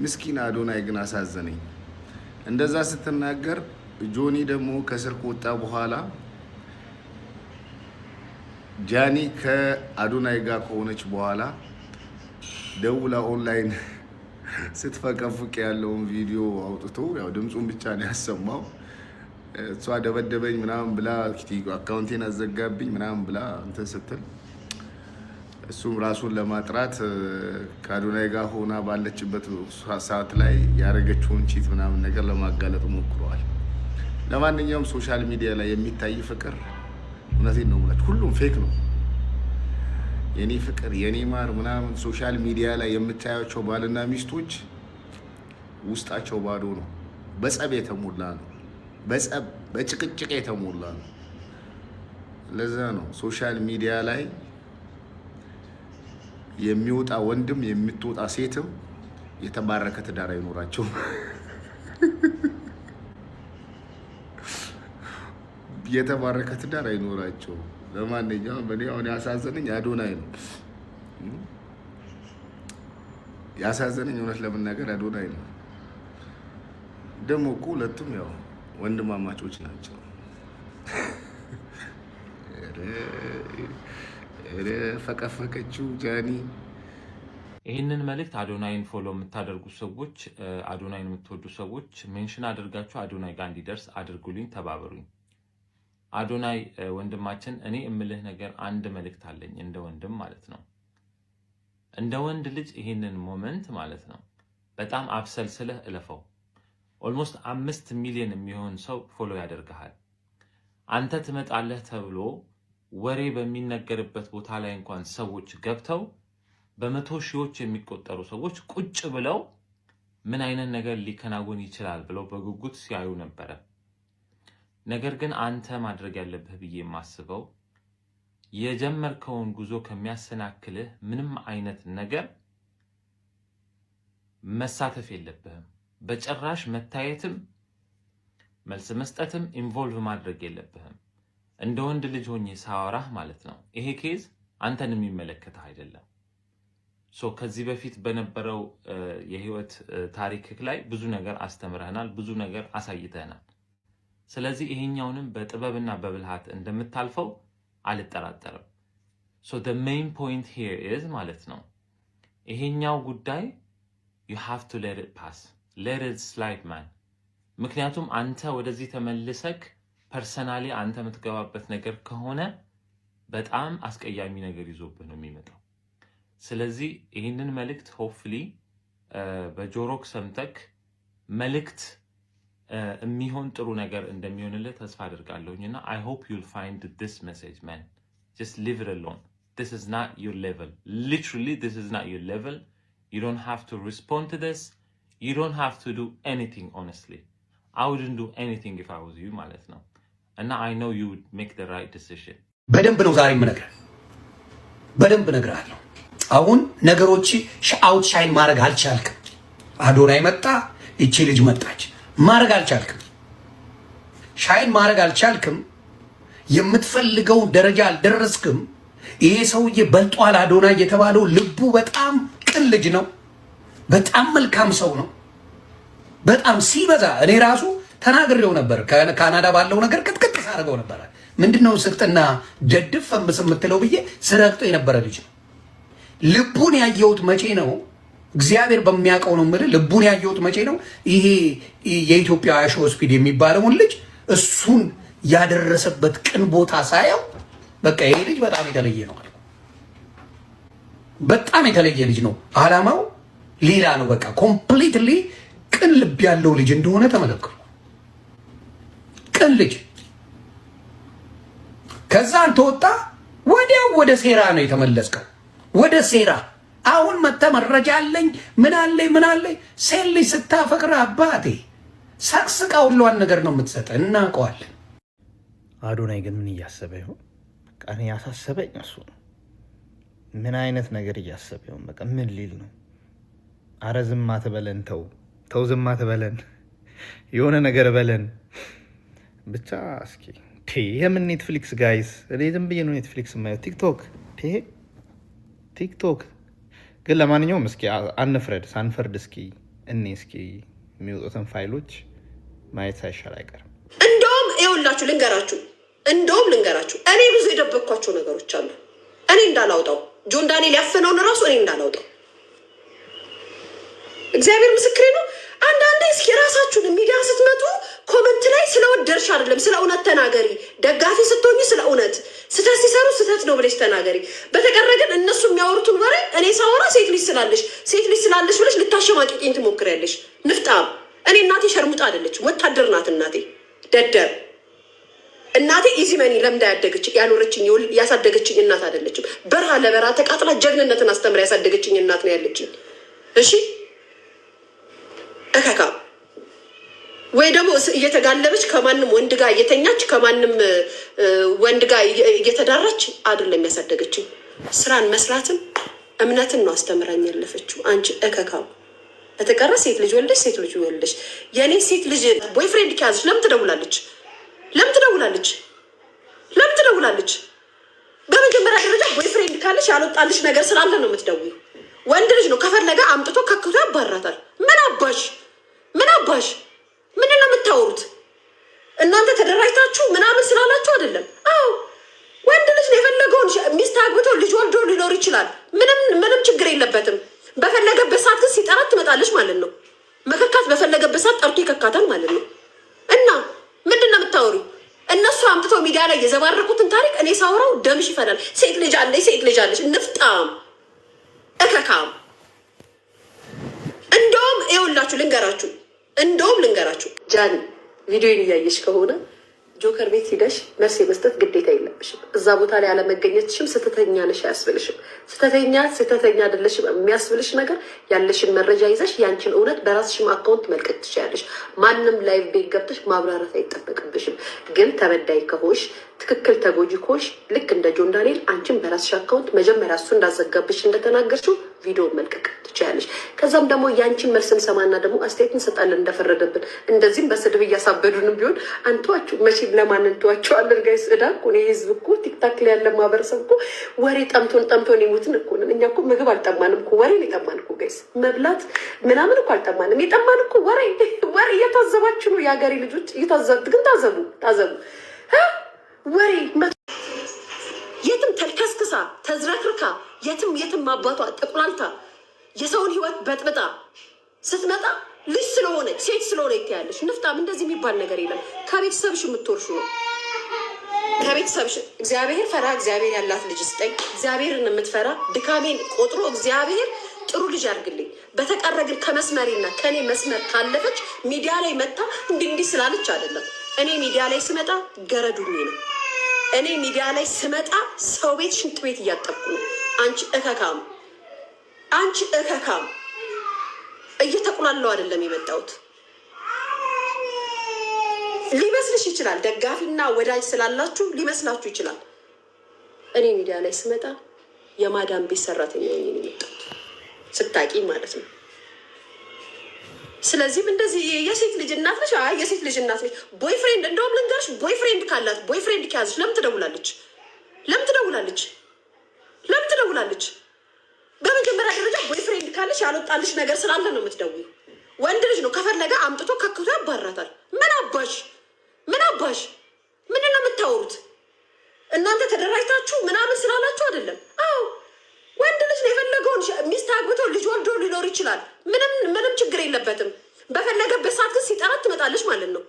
ምስኪን አዶናይ ግን አሳዘነኝ። እንደዛ ስትናገር ጆኒ ደግሞ ከስር ከወጣ በኋላ ጃኒ ከአዶናይ ጋር ከሆነች በኋላ ደውላ ኦንላይን ስትፈቀፍቅ ያለውን ቪዲዮ አውጥቶ ያው ድምፁን ብቻ ነው ያሰማው። እሷ ደበደበኝ ምናምን ብላ አካውንቴን አዘጋብኝ ምናምን ብላ እንትን ስትል እሱም ራሱን ለማጥራት ከአዶናይ ጋር ሆና ባለችበት ሰዓት ላይ ያደረገችውን ቺት ምናምን ነገር ለማጋለጥ ሞክረዋል። ለማንኛውም ሶሻል ሚዲያ ላይ የሚታይ ፍቅር እውነቴን ነው ማለት ሁሉም ፌክ ነው። የኔ ፍቅር የኔ ማር ምናምን ሶሻል ሚዲያ ላይ የምታያቸው ባልና ሚስቶች ውስጣቸው ባዶ ነው። በጸብ የተሞላ ነው። በጭቅጭቅ የተሞላ ነው። ለዛ ነው ሶሻል ሚዲያ ላይ የሚወጣ ወንድም የምትወጣ ሴትም የተባረከ ትዳር አይኖራቸው። የተባረከ ትዳር አይኖራቸው። ለማንኛውም በኔ አሁን ያሳዘነኝ አዶናይ ነው። ያሳዘነኝ እውነት ለመናገር አዶናይ ነው። ደግሞ እኮ ሁለቱም ያው ወንድማማቾች ናቸው። ፈቀፈቀችው ጃኒ። ይህንን መልእክት አዶናይን ፎሎ የምታደርጉ ሰዎች፣ አዶናይን የምትወዱ ሰዎች ሜንሽን አድርጋችሁ አዶናይ ጋር እንዲደርስ አድርጉልኝ፣ ተባበሩኝ። አዶናይ ወንድማችን፣ እኔ እምልህ ነገር አንድ መልእክት አለኝ፣ እንደ ወንድም ማለት ነው። እንደ ወንድ ልጅ ይህንን ሞመንት ማለት ነው በጣም አብሰልስለህ እለፈው። ኦልሞስት 5 ሚሊዮን የሚሆን ሰው ፎሎ ያደርግሃል። አንተ ትመጣለህ ተብሎ ወሬ በሚነገርበት ቦታ ላይ እንኳን ሰዎች ገብተው በመቶ ሺዎች የሚቆጠሩ ሰዎች ቁጭ ብለው ምን አይነት ነገር ሊከናወን ይችላል ብለው በጉጉት ሲያዩ ነበር። ነገር ግን አንተ ማድረግ ያለብህ ብዬ የማስበው የጀመርከውን ጉዞ ከሚያሰናክልህ ምንም አይነት ነገር መሳተፍ የለብህም። በጭራሽ መታየትም መልስ መስጠትም ኢንቮልቭ ማድረግ የለብህም። እንደ ወንድ ልጅ ሆኜ ሳወራህ ማለት ነው ይሄ ኬዝ አንተን የሚመለከትህ አይደለም። ከዚህ በፊት በነበረው የህይወት ታሪክህ ላይ ብዙ ነገር አስተምረህናል፣ ብዙ ነገር አሳይተህናል። ስለዚህ ይሄኛውንም በጥበብና በብልሃት እንደምታልፈው አልጠራጠርም። the main point here is ማለት ነው ይሄኛው ጉዳይ you have to let it pass, let it slide man። ምክንያቱም አንተ ወደዚህ ተመልሰክ ፐርሰናሊ አንተ የምትገባበት ነገር ከሆነ በጣም አስቀያሚ ነገር ይዞብህ ነው የሚመጣው። ስለዚህ ይህንን መልእክት ሆፕፉሊ በጆሮክ ሰምተክ መልእክት የሚሆን ጥሩ ነገር እንደሚሆንልህ ተስፋ አድርጋለሁኝና I hope you'll find this message man. Just leave it alone. This is not your level. Literally this is not your level. You don't have to respond to this. You don't have to do anything honestly. I wouldn't do anything if I was you ማለት ነው። እና I know you would make the right decision. በደንብ ነው ዛሬ የምነግርህ። በደንብ እነግርሃለሁ። አሁን ነገሮች አውት ሻይን ማድረግ አልቻልክም። አዶናይ መጣ፣ እቺ ልጅ መጣች፣ ማድረግ አልቻልክም። ሻይን ማድረግ አልቻልክም። የምትፈልገው ደረጃ አልደረስክም። ይሄ ሰውዬ በልጧል። አዶናይ የተባለው ልቡ በጣም ቅን ልጅ ነው። በጣም መልካም ሰው ነው። በጣም ሲበዛ እኔ ራሱ ተናግሬው ነበር። ካናዳ ባለው ነገር ቅጥቅጥ ሳደርገው ነበር። ምንድነው ስቅጥና ጀድፍ ፈምስ የምትለው ብዬ ስረግጦ የነበረ ልጅ ነው። ልቡን ያየሁት መቼ ነው? እግዚአብሔር በሚያውቀው ነው የምልህ። ልቡን ያየሁት መቼ ነው? ይሄ የኢትዮጵያ አሾ ስፒድ የሚባለውን ልጅ እሱን ያደረሰበት ቅን ቦታ ሳየው በቃ ይሄ ልጅ በጣም የተለየ ነው። በጣም የተለየ ልጅ ነው። አላማው ሌላ ነው። በቃ ኮምፕሊትሊ ቅን ልብ ያለው ልጅ እንደሆነ ተመለከቱ። ቅን ልጅ። ከዛ አንተ ወጣ ወዲያው ወደ ሴራ ነው የተመለስከው። ወደ ሴራ አሁን መተ መረጃ አለኝ ምን አለኝ ሴት ልጅ ስታፈቅር አባቴ ሰቅስቃ ሁሏን ነገር ነው የምትሰጠ። እናውቀዋለን። አዶናይ ግን ምን እያሰበ ይሆን? በቃ እኔ ያሳሰበኝ እሱ ነው። ምን አይነት ነገር እያሰበ ይሆን? በቃ ምን ሊል ነው? አረ ዝም አትበለን፣ ተው ዝም አትበለን፣ የሆነ ነገር በለን ብቻ። እስኪ የምን ኔትፍሊክስ ጋይስ? እኔ ዝም ብዬ ነው ኔትፍሊክስ የማየው። ቲክቶክ ግን ለማንኛውም እስኪ ሳንፈርድ እስኪ የሚወጡትን ፋይሎች ማየት ሳይሻል አይቀርም። እንደውም ይኸውላችሁ ልንገራችሁ እኔ ብዙ የደበቅኳቸው ነገሮች አሉ። እኔ እንዳላውጣው ጆን ዳንኤል ያፈነውን ራሱ እኔ እንዳላውጣው እግዚአብሔር ምስክሬ ነው። አንዳንዴ እስኪ ራሳችሁን ሚዲያ ስትመጡ ኮመንት ላይ ስለወደርሽ አይደለም ስለ እውነት ተናገሪ። ደጋፊ ስትሆኚ ስለ እውነት፣ ስህተት ሲሰሩ ስህተት ነው ብለሽ ተናገሪ። በተቀረ ግን እነሱ የሚያወሩትን ወሬ እኔ ሳወራ ሴት ልጅ ስላለሽ ብለሽ ልታሸማቂኝ ትሞክሪያለሽ። ንፍጣም። እኔ እናቴ ሸርሙጣ አይደለች፣ ወታደር ናት እናቴ። ደደብ እናቴ ኢዚ መኒ ለምዳ ያኖረችኝ ያሳደገችኝ እናት አይደለችም። በረሃ ለበረሃ ተቃጥላ ጀግንነትን አስተምራ ያሳደገችኝ እናት ነው ያለችኝ። እሺ እካካ ወይ ደግሞ እየተጋለበች ከማንም ወንድ ጋር እየተኛች ከማንም ወንድ ጋር እየተዳራች አይደለም ያሳደገችኝ። ስራን መስራትን እምነትን ነው አስተምራኝ ያለፈችው። አንቺ እካካው በተቀረ ሴት ልጅ ወልደሽ የኔ ሴት ልጅ ቦይፍሬንድ ከያዘች ለምን ትደውላለች? በመጀመሪያ ደረጃ ቦይፍሬንድ ካለሽ ያልወጣልሽ ነገር ስላለ ነው የምትደውዩ። ወንድ ልጅ ነው ከፈለገ አምጥቶ ከክቶ ያባራታል። ምን አባሽ ምንድን ነው የምታወሩት እናንተ? ተደራጅታችሁ ምናምን ስላላችሁ አይደለም። አዎ ወንድ ልጅ ነው የፈለገውን ሚስት አግብቶ ልጅ ወልዶ ሊኖር ይችላል። ምንም ችግር የለበትም። በፈለገበት ሰዓት ግን ሲጠራት ትመጣለች ማለት ነው። መከካት በፈለገበት ሰዓት ጠርቶ ይከካታል ማለት ነው። እና ምንድን ነው የምታወሩ? እነሱ አምጥተው ሚዲያ ላይ የዘባረቁትን ታሪክ እኔ ሳወራው ደምሽ ይፈላል። ሴት ልጅ አለች ንፍጣም እከካም። እንደውም ይኸውላችሁ ልንገራችሁ ጃን ቪዲዮን እያየሽ ከሆነ ጆከር ቤት ሂደሽ መልስ የመስጠት ግዴታ የለብሽም። እዛ ቦታ ላይ አለመገኘትሽም ስተተኛ ነሽ አያስብልሽም። ስተተኛ አይደለሽም የሚያስብልሽ ነገር ያለሽን መረጃ ይዘሽ ያንቺን እውነት በራስሽም አካውንት መልቀቅ ትችያለሽ። ማንም ላይቭ ቤት ገብተሽ ማብራራት አይጠበቅብሽም። ግን ተበዳይ ከሆንሽ ትክክል ተጎጂ ከሆንሽ ልክ እንደ ጆን ዳንኤል አንቺን በራስሽ አካውንት መጀመሪያ እሱ እንዳዘጋብሽ እንደተናገርሽው ቪዲዮ መልቀቅ ትችያለሽ። ከዛም ደግሞ ያንቺን መልስ እንሰማና ደግሞ አስተያየት እንሰጣለን እንደፈረደብን። እንደዚህም በስድብ እያሳበዱንም ቢሆን አንተዋችሁ መቼ ለማን እንተዋቸዋለን? ጋይስ እዳ እኮ ነው የህዝብ እኮ ቲክታክ ላይ ያለ ማህበረሰብ እኮ ወሬ ጠምቶን የሞትን እኮ ነን። እኛ እኮ ምግብ አልጠማንም እኮ ወሬ ነው የጠማን እኮ ጋይስ። መብላት ምናምን እኮ አልጠማንም። የጠማን እኮ ወሬ እየታዘባችሁ ነው የሀገሬ ልጆች ግን ታዘቡ ወሬ የትም ተልከስክሳ ተዝረክርካ የትም አባቷ ተቁላልታ የሰውን ህይወት በጥብጣ ስትመጣ ልጅ ስለሆነች ሴት ስለሆነ ይታያለሽ። ንፍጣም እንደዚህ የሚባል ነገር የለም። ከቤተሰብሽ የምትወርሹ ነው። ከቤተሰብሽ እግዚአብሔር ፈራ እግዚአብሔር ያላት ልጅ ስጠኝ። እግዚአብሔርን የምትፈራ ድካሜን ቆጥሮ እግዚአብሔር ጥሩ ልጅ ያርግልኝ። በተቀረ ግን ከመስመሪና ከኔ መስመር ካለፈች ሚዲያ ላይ መጣ እንዲህ ስላለች አይደለም። እኔ ሚዲያ ላይ ስመጣ ገረዱኝ ነው። እኔ ሚዲያ ላይ ስመጣ ሰው ቤት ሽንት ቤት እያጠብኩ ነው። አንቺ እከካም እየተቁላለው አይደለም የመጣሁት። ሊመስልሽ ይችላል፣ ደጋፊና ወዳጅ ስላላችሁ ሊመስላችሁ ይችላል። እኔ ሚዲያ ላይ ስመጣ የማዳም ቤት ሰራተኛ ነኝ የመጣሁት ስታቂ ማለት ነው። ስለዚህም እንደዚህ የሴት ልጅ እናት ነሽ። አይ የሴት ልጅ እናት ነሽ። ቦይፍሬንድ እንደውም ልንገርሽ፣ ቦይፍሬንድ ካላት ቦይፍሬንድ ከያዘሽ ለምን ትደውላለች? በመጀመሪያ ደረጃ ቦይፍሬንድ ካለሽ ያልወጣልሽ ነገር ስላለ ነው የምትደውዩ። ወንድ ልጅ ነው ከፈለገ አምጥቶ ከክቶ ያባራታል። ምን አባሽ ምንድን ነው የምታወሩት እናንተ? ተደራጅታችሁ ምናምን ስላላችሁ አይደለም። አዎ ወንድ ልጅ ነው የፈለገውን ሚስት አግብቶ ልጅ ወልዶ ሊኖር ይችላል። ምንም ችግር የለበትም። በፈለገበት ሰዓት ግን ሲጠራት ትመጣለች ማለት ነው።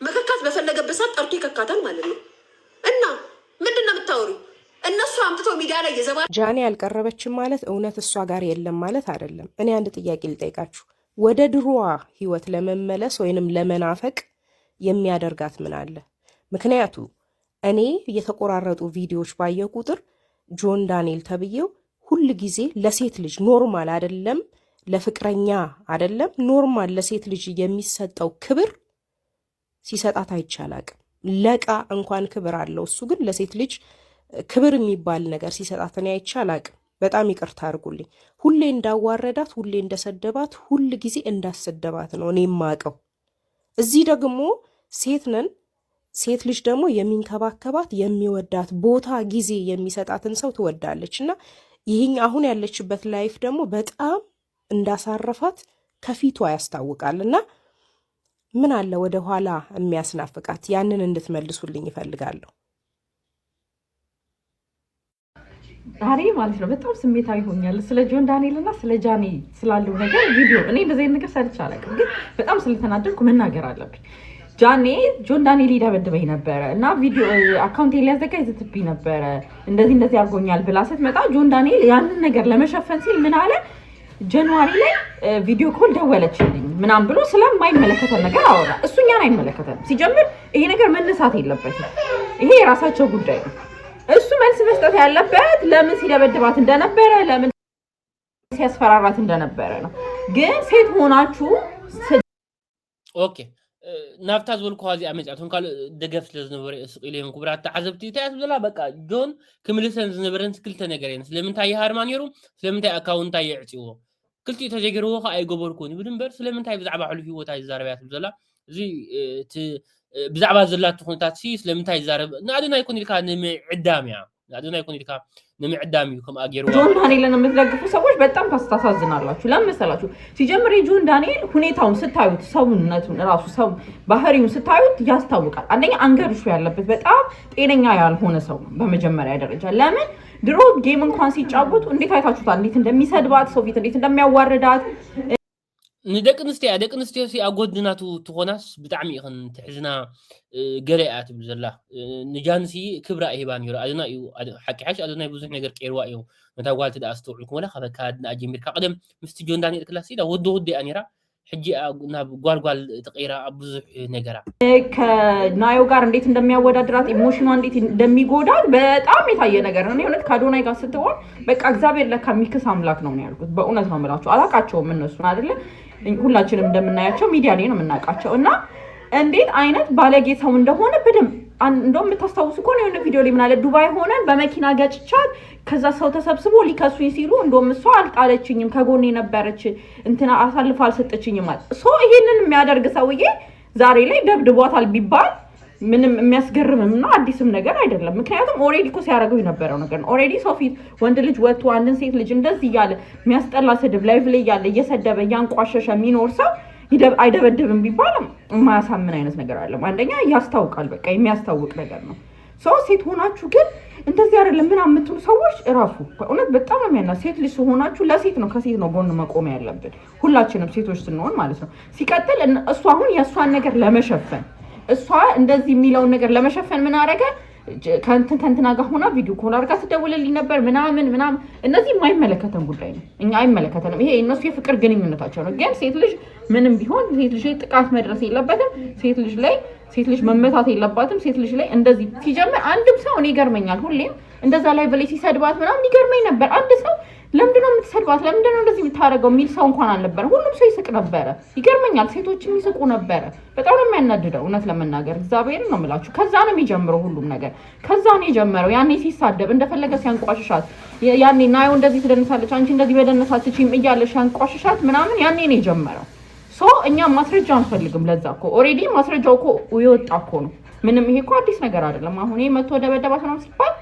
መከካት በፈለገበት ሰዓት ጠርቶ ይከካታል ማለት ነው። እና ምንድን ነው የምታወሩ? እነሱ አምጥቶ ሚዲያ ላይ የዘባ ጃኒ ያልቀረበችም ማለት እውነት እሷ ጋር የለም ማለት አይደለም። እኔ አንድ ጥያቄ ልጠይቃችሁ። ወደ ድሮዋ ህይወት ለመመለስ ወይንም ለመናፈቅ የሚያደርጋት ምን አለ? ምክንያቱ እኔ የተቆራረጡ ቪዲዮዎች ባየ ቁጥር ጆን ዳንኤል ተብዬው ሁል ጊዜ ለሴት ልጅ ኖርማል አይደለም፣ ለፍቅረኛ አይደለም፣ ኖርማል ለሴት ልጅ የሚሰጠው ክብር ሲሰጣት አይቻላቅም። ለቃ እንኳን ክብር አለው፣ እሱ ግን ለሴት ልጅ ክብር የሚባል ነገር ሲሰጣት እኔ አይቻላቅም። በጣም ይቅርታ አድርጉልኝ። ሁሌ እንዳዋረዳት፣ ሁሌ እንደሰደባት፣ ሁል ጊዜ እንዳሰደባት ነው እኔ የማውቀው። እዚህ ደግሞ ሴት ነን። ሴት ልጅ ደግሞ የሚንከባከባት የሚወዳት ቦታ ጊዜ የሚሰጣትን ሰው ትወዳለች እና ይህኝ አሁን ያለችበት ላይፍ ደግሞ በጣም እንዳሳረፋት ከፊቷ ያስታውቃል። እና ምን አለ ወደ ኋላ የሚያስናፍቃት? ያንን እንድትመልሱልኝ ይፈልጋለሁ። ዛሬ ማለት ነው በጣም ስሜታዊ ሆኛል። ስለ ጆን ዳንኤል እና ስለ ጃኒ ስላለው ነገር ቪዲዮ እኔ እንደዚህ ነገር ሰርቼ አላውቅም፣ ግን በጣም ስለተናደድኩ መናገር አለብኝ። ጆን ዳንኤል ይደበድበኝ ነበረ እና ቪዲዮ አካውንቴ ሊያዘጋ ይዘትብኝ ነበረ እንደዚህ አድርጎኛል ብላ ስትመጣ ጆን ዳንኤል ያንን ነገር ለመሸፈን ሲል ምን አለ? ጃንዋሪ ላይ ቪዲዮ ኮል ደወለችልኝ ምናምን ብሎ ስለማይመለከተን ነገር አወራ። እሱ እኛን አይመለከተንም። ሲጀምር ይሄ ነገር መነሳት የለበትም። ይሄ የራሳቸው ጉዳይ ነው። እሱ መልስ መስጠት ያለበት ለምን ሲደበድባት እንደነበረ፣ ለምን ሲያስፈራራት እንደነበረ ነው። ግን ሴት ሆናችሁ ኦኬ ናብታ ዝበልኩ ዚ ኣመጫቶም ካልእ ደገፍ ስለ ዝነበረ እስቂል እዮም ክቡራት ተዓዘብቲ እንታይ ዝብላ በቃ ጆን ክምልሰን ዝነበረን ክልተ ነገር እየን። ስለምንታይ ይሃርማ ነይሩ፣ ስለምንታይ ኣካውንታይ የዕፅዎ ክልቲኡ ተጀጊርዎ ከዓ ኣይገበርኩን ይብል እምበር ስለምንታይ ብዛዕባ ሕሉፍ ሂወታ ይዛረብ እያ ትብል ዘላ። እዚ ብዛዕባ ዘላቱ ኩነታት ስለምንታይ ይዛረብ ንኣድና ይኩን ኢልካ ንምዕዳም እያ ንኣድና ይኩን ኢልካ ንምዕዳም እዩ ከምኣ ገይርዋ። ጆን ዳንኤልን የምትደግፉ ሰዎች በጣም ታሳዝናላችሁ። ለምን መሰላችሁ? ሲጀምር የጆን ዳንኤል ሁኔታውን ስታዩት፣ ሰውነቱን ራሱ ሰው ባህሪውን ስታዩት ያስታውቃል። አንደኛ አንገርሹ ያለበት በጣም ጤነኛ ያልሆነ ሰው በመጀመሪያ ደረጃ። ለምን ድሮ ጌም እንኳን ሲጫወቱ እንዴት አይታችሁታል? እንዴት እንደሚሰድባት ሰው ፊት እንዴት እንደሚያዋርዳት ንደቂ ኣንስትዮ ኣብ ጎድናቱ ትኾናስ ብጣዕሚ ኢኸን ትሕዝና ገለ እያ ትብል ዘላ። ንጃንሲ ክብራ ሂባ ነይሩ ኣድና እዩ ሓቂ ሓሽ ኣድና ብዙሕ ነገር ቀይርዋ እዩ ነታ ጓል ትዳ ኣስተውዕልኩም ወላ ካበካ ኣድና ጀሚርካ ቀደም ምስቲ ጆን ዳንኤል ክላስ ኢዳ ወዲ እያ ነይራ። حجي ጓልጓል ተቀይራ ብዙ ነገራ ከናዮ ጋር እንዴት እንደሚያወዳድራት ኢሞሽኗ እንዴት እንደሚጎዳት በጣም የታየ ነገር ነው። እውነት ከአዶናይ ጋር ስትሆን በቃ እግዚአብሔር ለካ የሚክስ አምላክ ነው ያልኩት። በእውነት ነው የምላችሁ። አላቃቸውም እነሱን አይደለ ሁላችንም እንደምናያቸው ሚዲያ ላይ ነው የምናውቃቸው እና እንዴት አይነት ባለጌ ሰው እንደሆነ በደንብ እንደውም የምታስታውሱ ከሆነ የሆነ ቪዲዮ ላይ ምን አለ ዱባይ ሆነን በመኪና ገጭቻት ከዛ ሰው ተሰብስቦ ሊከሱኝ ሲሉ እንደውም እሷ አልጣለችኝም ከጎኔ ነበረች እንትና አሳልፋ አልሰጠችኝም ማለት ሶ ይሄንን የሚያደርግ ሰውዬ ዛሬ ላይ ደብድቧታል ቢባል ምንም የሚያስገርምምና አዲስም ነገር አይደለም። ምክንያቱም ኦሬዲ እኮ ሲያደርገው የነበረው ነገር ነው። ኦሬዲ ሰው ፊት ወንድ ልጅ ወጥቶ አንድን ሴት ልጅ እንደዚህ እያለ የሚያስጠላ ስድብ ላይቭ ላይ እያለ እየሰደበ እያንቋሸሸ የሚኖር ሰው አይደበድብም ቢባል የማያሳምን አይነት ነገር አለ። አንደኛ ያስታውቃል፣ በቃ የሚያስታውቅ ነገር ነው። ሰው ሴት ሆናችሁ ግን እንደዚህ አይደለም ምን አምትሉ ሰዎች እራፉ። በእውነት በጣም የሚያና ሴት ልጅ ሆናችሁ ለሴት ነው ከሴት ነው ጎን መቆም ያለብን ሁላችንም ሴቶች ስንሆን ማለት ነው። ሲቀጥል እሷ አሁን የእሷን ነገር ለመሸፈን እሷ እንደዚህ የሚለውን ነገር ለመሸፈን ምን አደረገ ከእንትና ጋር ሆና ቪዲዮ ኮል አድርጋ ትደውልልኝ ነበር ምናምን እነዚህ የማይመለከተን ጉዳይ ነው። እኛ አይመለከተንም። ይሄ እነሱ የፍቅር ግንኙነታቸው ነው። ግን ሴት ልጅ ምንም ቢሆን ሴት ልጅ ላይ ጥቃት መድረስ የለበትም። ሴት ልጅ መመታት የለባትም። ሴት ልጅ ላይ እንደዚህ ሲጀምር አንድም ሰው እኔ ይገርመኛል። ሁሌም እንደዛ ላይ በላይ ሲሰድባት ምናምን ይገርመኝ ነበር። አንድ ሰው ለምንድነው የምትሰድባት ለምንድነው እንደዚህ የምታደርገው የሚል ሰው እንኳን አልነበረ። ሁሉም ሰው ይስቅ ነበረ። ይገርመኛል። ሴቶችም ይስቁ ነበረ። በጣም ነው የሚያናድደው እውነት ለመናገር እግዚአብሔር ነው የምላችሁ። ከዛ ነው የሚጀምረው ሁሉም ነገር ከዛ ነው የጀመረው። ያኔ ሲሳደብ እንደፈለገ ሲያንቋሽሻት ያኔ ናዮ እንደዚህ ትደንሳለች አንቺ እንደዚህ በደነሳችሁም እያለሽ ያንቋሽሻት ምናምን ያኔ ነው የጀመረው። ሶ እኛ ማስረጃ አንፈልግም። ለዛ እኮ ኦሬዲ ማስረጃው እኮ የወጣ እኮ ነው። ምንም ይሄ እኮ አዲስ ነገር አይደለም። አሁን ይሄ መቶ ደበደባት ነው ሲባል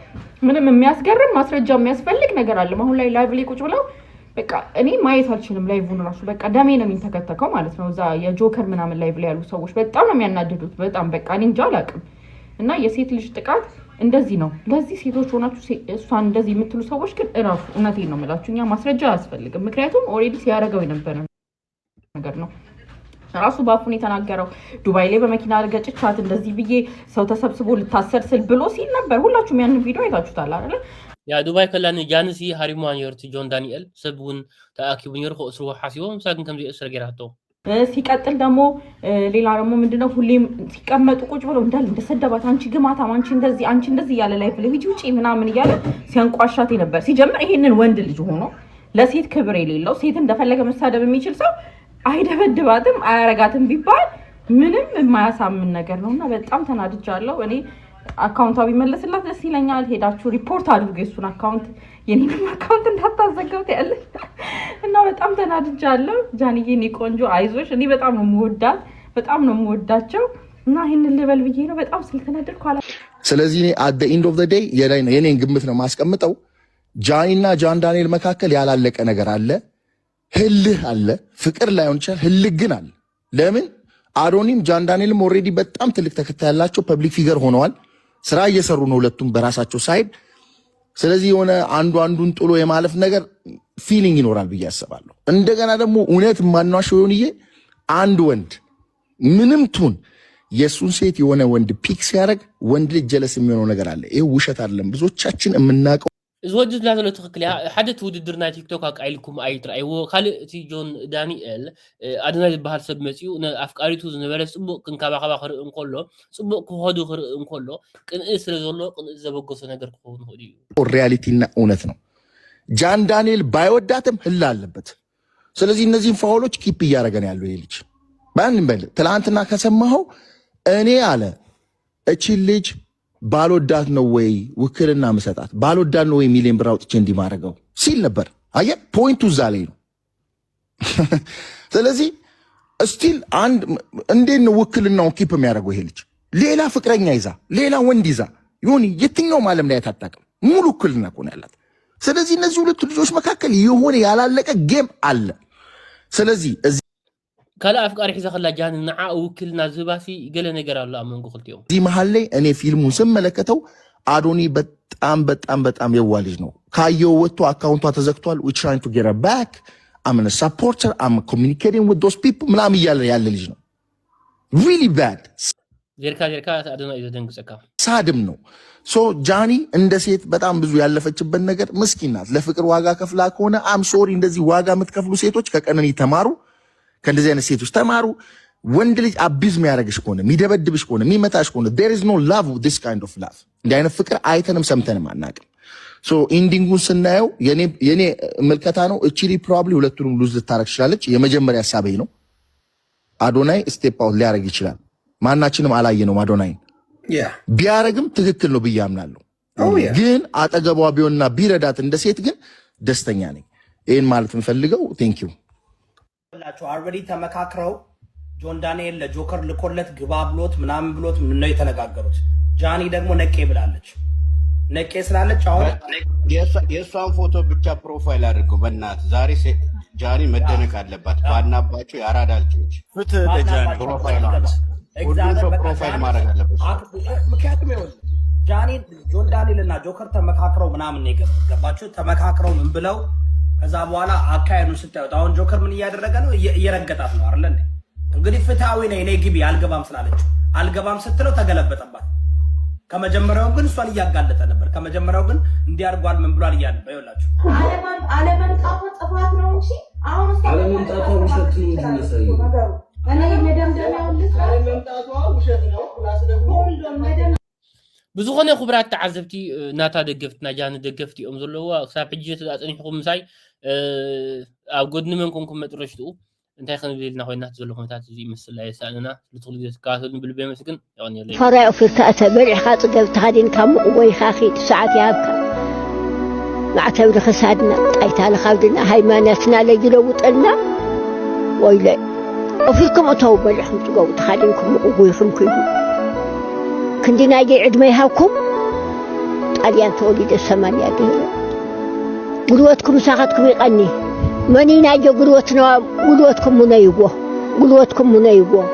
ምንም የሚያስገርም ማስረጃ የሚያስፈልግ ነገር አለ። አሁን ላይ ላይቭ ላይ ቁጭ ብለው በቃ እኔ ማየት አልችልም ላይቭውን ራሱ በቃ ደሜ ነው የሚንተከተከው ማለት ነው። እዛ የጆከር ምናምን ላይቭ ላይ ያሉ ሰዎች በጣም ነው የሚያናድዱት። በጣም በቃ እኔ እንጃ አላውቅም። እና የሴት ልጅ ጥቃት እንደዚህ ነው። ለዚህ ሴቶች ሆናችሁ እሷን እንደዚህ የምትሉ ሰዎች ግን እራሱ እውነቴን ነው የምላችሁ እኛ ማስረጃ አያስፈልግም። ምክንያቱም ኦሬዲ ሲያደርገው የነበረ ነገር ነው። ራሱ ባፉን የተናገረው ዱባይ ላይ በመኪና ገጭቻት እንደዚህ ብዬ ሰው ተሰብስቦ ልታሰር ስል ብሎ ሲል ነበር። ሁላችሁም ያንን ቪዲዮ አይታችሁታል አይደል? ያ ዱባይ ከላን ጃንሲ ሃሪማን የርት ጆን ዳንኤል ሰብውን ተአኪቡን ይርቆ እስሩ ሐሲቦም ሳግን ከም እስር ገራቶ ሲቀጥል ደግሞ ሌላ ደግሞ ምንድነው ሁሌም ሲቀመጡ ቁጭ ብለው እንዳል እንደሰደባት አንቺ ግማታም አንቺ እንደዚህ ያለ ላይፍ ላይ ውጪ ምናምን እያለ ሲያንቋሻት ነበር። ሲጀምር ይሄንን ወንድ ልጅ ሆኖ ለሴት ክብር የሌለው ሴት እንደፈለገ መሳደብ የሚችል ሰው አይደበድባትም አያረጋትም ቢባል ምንም የማያሳምን ነገር ነውና በጣም ተናድጃለሁ። እኔ አካውንቷ ቢመለስላት ደስ ይለኛል። ሄዳችሁ ሪፖርት አድርጉ የሱን አካውንት የኔንም አካውንት እንዳታዘጋውት ያለ እና በጣም ተናድጃለሁ። ጃንዬ እኔ ቆንጆ አይዞሽ። እኔ በጣም ነው የምወዳት በጣም ነው የምወዳቸው እና ይሄንን ልበል ብዬ ነው በጣም ስለተናደድኩ አላ ስለዚህ እኔ at the end of the day የኔን ግምት ነው ማስቀምጠው። ጃኒና ጃን ዳንኤል መካከል ያላለቀ ነገር አለ። ህልህ አለ። ፍቅር ላይሆን ይችላል፣ ህልህ ግን አለ። ለምን አዶኒም ጃን ዳንኤልም ኦሬዲ በጣም ትልቅ ተከታይ ያላቸው ፐብሊክ ፊገር ሆነዋል። ስራ እየሰሩ ነው ሁለቱም በራሳቸው ሳይድ። ስለዚህ የሆነ አንዱን ጥሎ የማለፍ ነገር ፊሊንግ ይኖራል ብዬ አስባለሁ። እንደገና ደግሞ እውነት ማናሸው ይሆንዬ አንድ ወንድ ምንም ቱን የሱን ሴት የሆነ ወንድ ፒክ ሲያደርግ ወንድ ልጅ ጀለስ የሚሆነው ነገር አለ። ይሄ ውሸት አይደለም፣ ብዙዎቻችን የምናውቀው ዝወድድ ላዘሎ ትክክል ሓደ ውድድር ናይ ቲክቶክ አቃይልኩም አይትራይዎ ካልእ እቲ ጆን ዳንኤል አዶናይ ዝበሃል ሰብ መፅኡ ኣፍቃሪቱ ዝነበረ ፅቡቅ ክንከባኸባ ክርኢ እንከሎ ፅቡቅ ክኸዱ ክርኢ እንከሎ ቅንኢ ስለ ዘሎ ቅንኢ ዘበገሶ ነገር ክኸውን ይኽእል እዩ። ሪያሊቲና እውነት ነው። ጃን ዳንኤል ባይወዳትም ህላ አለበት። ስለዚህ እነዚህን ፋውሎች ኪፕ እያደረገ ነው ያለው ይሄ ልጅ። ማንም በል ትላንትና ከሰማኸው እኔ አለ እቺን ልጅ ባልወዳት ነው ወይ ውክልና መሰጣት ባልወዳት ነው ወይ ሚሊዮን ብር አውጥቼ እንዲማረገው ሲል ነበር። አየ ፖይንቱ እዛ ላይ ነው። ስለዚህ ስቲል አንድ እንዴት ነው ውክልናውን ኪፕ የሚያደርገው ይሄ ልጅ? ሌላ ፍቅረኛ ይዛ ሌላ ወንድ ይዛ ይሁን የትኛውም ዓለም ላይ አታውቅም። ሙሉ ውክልና እኮ ነው ያላት። ስለዚህ እነዚህ ሁለቱ ልጆች መካከል የሆነ ያላለቀ ጌም አለ። ስለዚህ ካልእ አፍቃሪ ሒዛ ከላ ጃን ንዓ ውክልና ዝባሲ ገለ ነገር አለ አመንጎ ክልቲኦም እዚህ መሀል ላይ እኔ ፊልሙን ስመለከተው አዶኒ በጣም የዋ ልጅ ነው። ካየው ወጥቶ አካውንቷ ተዘግቷል። we trying to get her back I'm a supporter I'm communicating with those people ምናምን እያለ ያለ ልጅ ነው። really bad ዜርካ አዶናይ ዘደንግጸካ ሳድም ነው። ሶ ጃኒ እንደ ሴት በጣም ብዙ ያለፈችበት ነገር ምስኪን ናት። ለፍቅር ዋጋ ከፍላ ከሆነ አም ሶሪ እንደዚህ ዋጋ የምትከፍሉ ሴቶች ከቀነኒ ተማሩ። ከእንደዚህ አይነት ሴቶች ተማሩ። ወንድ ልጅ አቢዝ የሚያደርግሽ ከሆነ የሚደበድብሽ ከሆነ የሚመታሽ ከሆነ there is no love with this kind of love። እንዲህ አይነት ፍቅር አይተንም ሰምተንም አናውቅም። ሶ ኢንዲንጉን ስናየው የኔ መልከታ ነው። እቺሊ ፕሮባብሊ ሁለቱንም ሉዝ ልታረግ ትችላለች። የመጀመሪያ ሐሳቤ ነው። አዶናይ ስቴፕ አውት ሊያረግ ይችላል። ማናችንም አላየነውም። አዶናይ ቢያረግም ትክክል ነው ብዬ አምናለሁ። ግን አጠገቧ ቢሆንና ቢረዳት እንደ ሴት ግን ደስተኛ ነኝ። ይሄን ማለት የምፈልገው ቴንክ ዩ ኦልሬዲ ተመካክረው ጆን ዳንኤል ለጆከር ልኮለት ግባ ብሎት ምናምን ብሎት ምን ነው የተነጋገሩት። ጃኒ ደግሞ ነቄ ብላለች። ነቄ ስላለች አሁን የእሷን ፎቶ ብቻ ፕሮፋይል አድርገው በእናት ዛሬ ጃኒ መደነቅ አለባት። ባናባቸው የአራዳ ልጆች ፍትህ ለጃኒ ፕሮፋይል አለ። ሁሉም ሰው ፕሮፋይል ማድረግ አለበት። ምክንያቱም ይኸውልህ ጃኒ ጆን ዳንኤል እና ጆከር ተመካክረው ምናምን ነው የገቡት። ገባችሁ? ተመካክረው ምን ብለው ከዛ በኋላ አካሄዱን ስታዩት አሁን ጆከር ምን እያደረገ ነው? እየረገጣት ነው አይደል እንዴ? እንግዲህ ፍትሃዊ ነኝ እኔ ግቢ አልገባም ስላለችው አልገባም ስትለው ተገለበጠባት። ከመጀመሪያው ግን እሷን እያጋለጠ ነበር። ከመጀመሪያው ግን እንዲያርጓል ምን ብሏል እያለ ይኸውላችሁ አለመምጣቱ ጥፋት ነው እንጂ አሁን አለመምጣቱ ውሸት ነው እንጂ መሰለኝ እኔ መደምደሚያው አለመምጣቱ ውሸት ነው ፕላስ ደግሞ ብዙኾነ ክብራት ተዓዘብቲ ናታ ደገፍትና ጃኒ ደገፍቲ እዮም ዘለዋ ክሳብ ሕጂ ተጻጽኒሕኩም ምሳይ ኣብ ጎድኒ መን ኮንኩም መጥረሽትኡ እንታይ ክንብል ኢልና ኮይና ዘሎ ኩነታት እዚ ይመስል ላይ ሳንና ልትኽሉ ዝትካተሉ ብልቤ መስግን ይቆንየለ ፈራይ ፍርታ ተበልዕኻ ጽገብ ተኸዲንካ ምቁወይ ካኺ ሰዓት ያብካ ማዕተብ ለኸሳድና ጣይታ ለኻብድና ሃይማኖትና ለይለውጠልና ወይለ أفيكم أتوا بلحم تقول تخلينكم وقويكم كذي كندنا جي عد ما يهاكم طاليان تولد الثمانية دهلا قلوتكم ساقتكم يغني مني ناجي قلوتنا قلوتكم منيبوه قلوتكم منيبوه